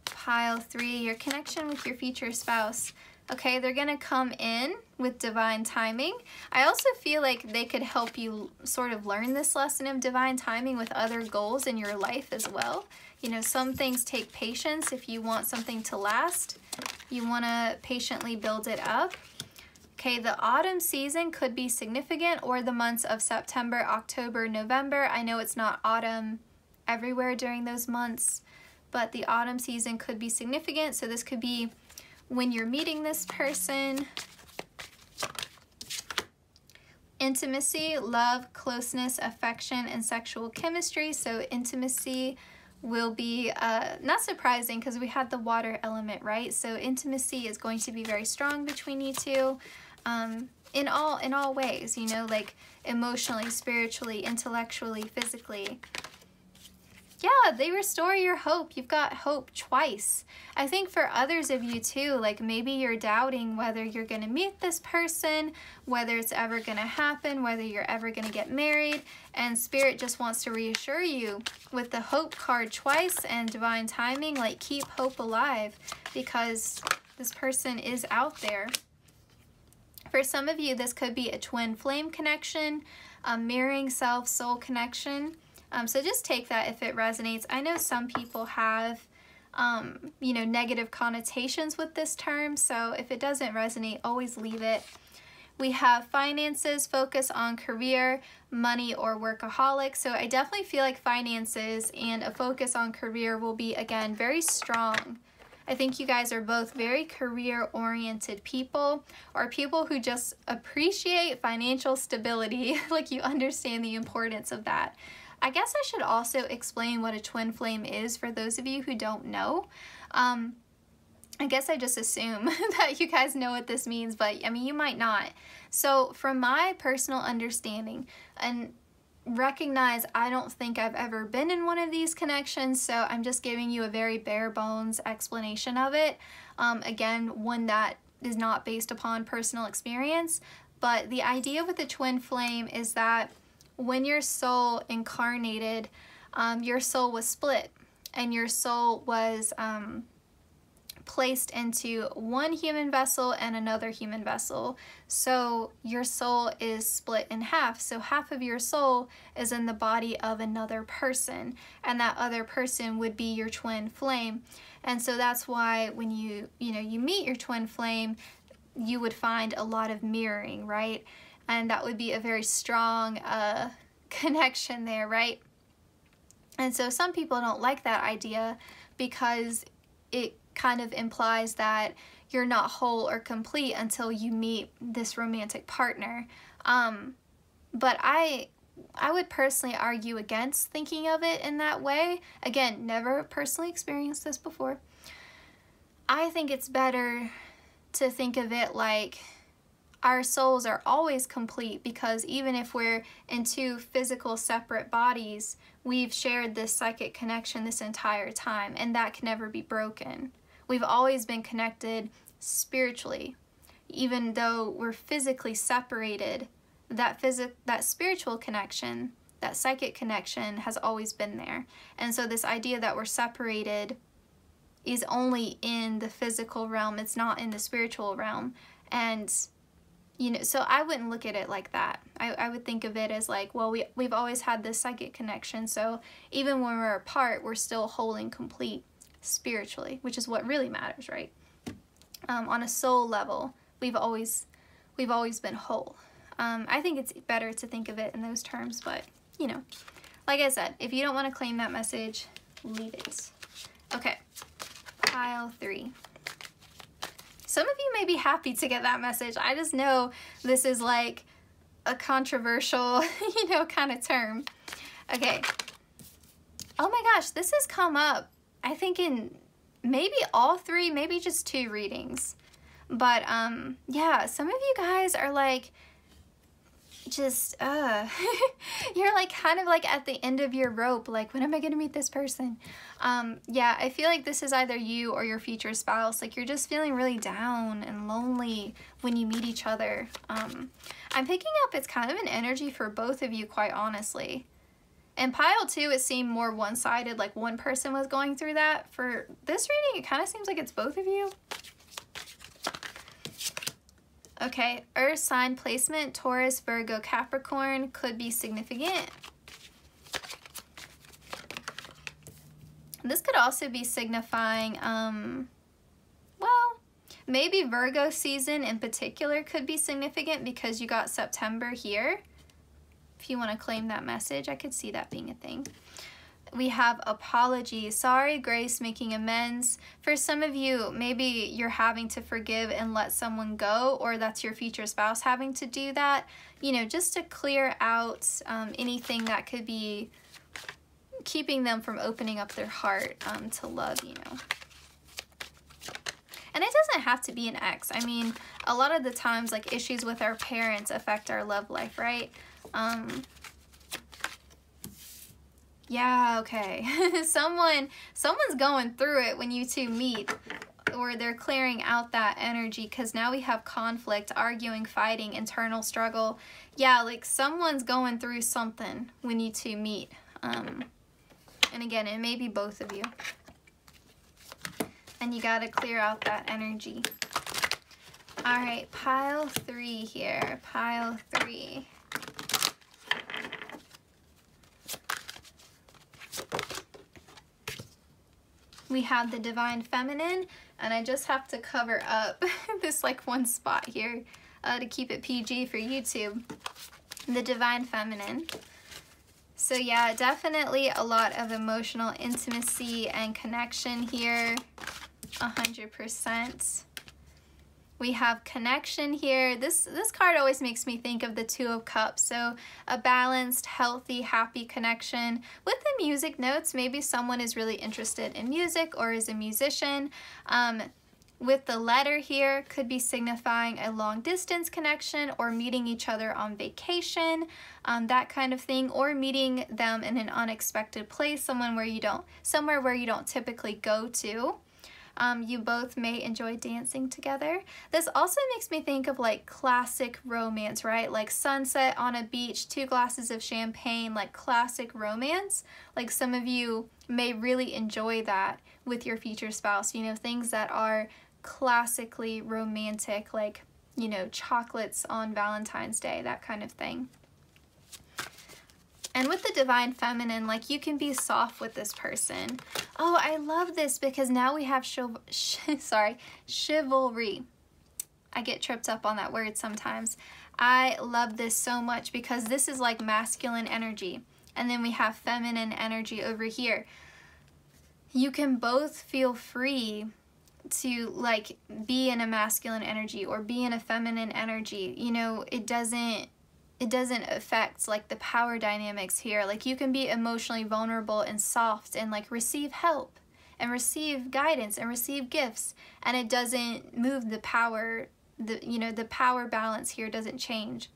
[SPEAKER 1] Pile 3, your connection with your future spouse. Okay, they're gonna come in with divine timing. I also feel like they could help you sort of learn this lesson of divine timing with other goals in your life as well. You know, some things take patience. If you want something to last, you wanna patiently build it up. Okay, the autumn season could be significant, or the months of September, October, November. I know it's not autumn everywhere during those months, but the autumn season could be significant. So this could be when you're meeting this person. Intimacy, love, closeness, affection, and sexual chemistry. So intimacy will be not surprising because we had the water element, right? So intimacy is going to be very strong between you two, in all ways, you know, like emotionally, spiritually, intellectually, physically. Yeah, they restore your hope. You've got hope twice. I think for others of you too, like maybe you're doubting whether you're going to meet this person, whether it's ever going to happen, whether you're ever going to get married, and Spirit just wants to reassure you with the hope card twice and divine timing, like keep hope alive because this person is out there. For some of you, this could be a twin flame connection, a mirroring self-soul connection. So just take that if it resonates. I know some people have, you know, negative connotations with this term, so if it doesn't resonate, always leave it. We have finances, focus on career, money, or workaholic. So I definitely feel like finances and a focus on career will be, again, very strong. I think you guys are both very career-oriented people, or people who just appreciate financial stability, like you understand the importance of that. I guess I should also explain what a twin flame is for those of you who don't know. I guess I just assume that you guys know what this means, but I mean, you might not. So from my personal understanding, and recognize I don't think I've ever been in one of these connections, so I'm just giving you a very bare bones explanation of it. Again, one that is not based upon personal experience, but the idea with the twin flame is that when your soul incarnated, your soul was split, and your soul was placed into one human vessel and another human vessel. So your soul is split in half. So half of your soul is in the body of another person, and that other person would be your twin flame. And so that's why when you meet your twin flame, you would find a lot of mirroring, right? And that would be a very strong connection there, right? And so some people don't like that idea because it kind of implies that you're not whole or complete until you meet this romantic partner. But I would personally argue against thinking of it in that way. Again, never personally experienced this before. I think it's better to think of it like our souls are always complete, because even if we're in two physical separate bodies, we've shared this psychic connection this entire time, and that can never be broken. We've always been connected spiritually. Even though we're physically separated, that spiritual connection, that psychic connection has always been there. And so this idea that we're separated is only in the physical realm, it's not in the spiritual realm. And you know, so I wouldn't look at it like that. I would think of it as like, well, we've always had this psychic connection, so even when we're apart, we're still whole and complete. spiritually, which is what really matters, right? On a soul level, we've always been whole. I think it's better to think of it in those terms, but you know, like I said, if you don't want to claim that message, leave it. Okay, pile 3. Some of you may be happy to get that message. I just know this is like a controversial, you know, kind of term. Okay. Oh my gosh, this has come up, I think, in maybe all 3, maybe just 2 readings. But yeah, some of you guys are like, just you're like kind of like at the end of your rope, like, when am I gonna meet this person? Yeah, I feel like this is either you or your future spouse. Like, you're just feeling really down and lonely when you meet each other. I'm picking up it's kind of an energy for both of you, quite honestly. In pile 2, it seemed more one-sided, like one person was going through that. For this reading, it kind of seems like it's both of you. Okay, Earth sign placement, Taurus, Virgo, Capricorn could be significant. This could also be signifying, well, maybe Virgo season in particular could be significant because you got September here. If you want to claim that message, I could see that being a thing. We have apology. Sorry, grace, making amends. For some of you, maybe you're having to forgive and let someone go, or that's your future spouse having to do that. You know, just to clear out anything that could be keeping them from opening up their heart to love, you know. And it doesn't have to be an ex. I mean, a lot of the times, like, issues with our parents affect our love life, right? Yeah, okay. Someone's going through it when you two meet, or they're clearing out that energy, because now we have conflict, arguing, fighting, internal struggle. Yeah, like someone's going through something when you two meet. And again, it may be both of you. And you gotta clear out that energy. All right, pile 3 here, pile 3. We have the Divine Feminine, and I just have to cover up this like one spot here to keep it PG for YouTube. The Divine Feminine. So yeah, definitely a lot of emotional intimacy and connection here, 100%. We have connection here. This card always makes me think of the Two of Cups. So a balanced, healthy, happy connection. With the music notes, maybe someone is really interested in music or is a musician. With the letter here, could be signifying a long distance connection or meeting each other on vacation, that kind of thing, or meeting them in an unexpected place, somewhere where you don't typically go to. You both may enjoy dancing together. This also makes me think of like classic romance, right? Like sunset on a beach, 2 glasses of champagne, like classic romance. Like some of you may really enjoy that with your future spouse, you know, things that are classically romantic, like, you know, chocolates on Valentine's Day, that kind of thing. And with the Divine Feminine, like, you can be soft with this person. Oh, I love this because now we have chivalry. I get tripped up on that word sometimes. I love this so much because this is like masculine energy. And then we have feminine energy over here. You can both feel free to like be in a masculine energy or be in a feminine energy. You know, it doesn't affect like the power dynamics here. Like you can be emotionally vulnerable and soft and like receive help and receive guidance and receive gifts, and it doesn't move the power, the power balance here doesn't change.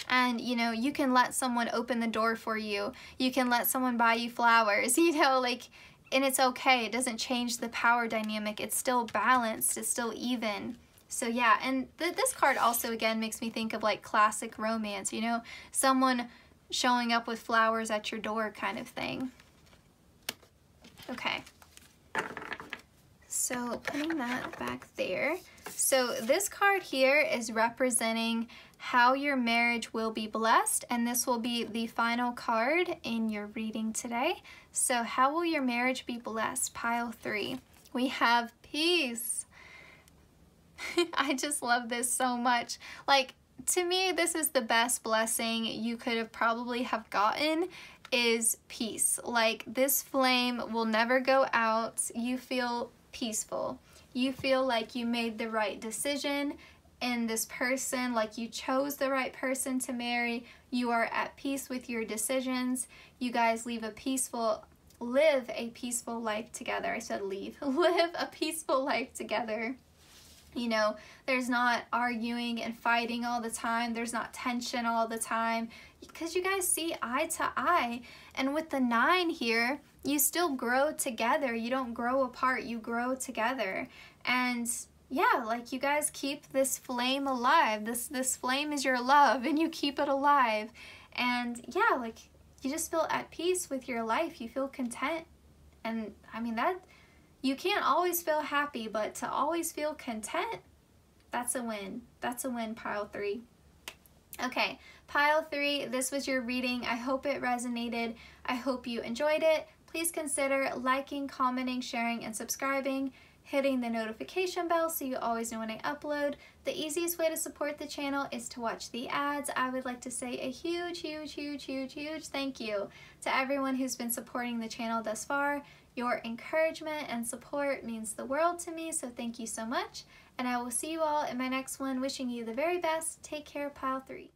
[SPEAKER 1] And you know, you can let someone open the door for you, you can let someone buy you flowers, you know, like, and it's okay. It doesn't change the power dynamic. It's still balanced, it's still even. So yeah, and this card also again makes me think of like classic romance, you know, someone showing up with flowers at your door kind of thing. Okay, so putting that back there. So this card here is representing how your marriage will be blessed, and this will be the final card in your reading today. So how will your marriage be blessed? Pile 3. We have peace. I just love this so much. Like, to me, this is the best blessing you could have probably have gotten, is peace. Like, this flame will never go out. You feel peaceful. You feel like you made the right decision in this person, like you chose the right person to marry. You are at peace with your decisions. You guys live a peaceful life together. I said leave. Live a peaceful life together. You know, there's not arguing and fighting all the time. There's not tension all the time, because you guys see eye to eye. And with the 9 here, you still grow together. You don't grow apart, you grow together. And yeah, like, you guys keep this flame alive. This flame is your love, and you keep it alive. And yeah, like, you just feel at peace with your life. You feel content. And I mean, that, you can't always feel happy, but to always feel content, that's a win. That's a win, pile 3. Okay, pile 3, this was your reading. I hope it resonated. I hope you enjoyed it. Please consider liking, commenting, sharing, and subscribing. Hitting the notification bell so you always know when I upload. The easiest way to support the channel is to watch the ads. I would like to say a huge thank you to everyone who's been supporting the channel thus far. Your encouragement and support means the world to me, so thank you so much. And I will see you all in my next one. Wishing you the very best. Take care, pile 3.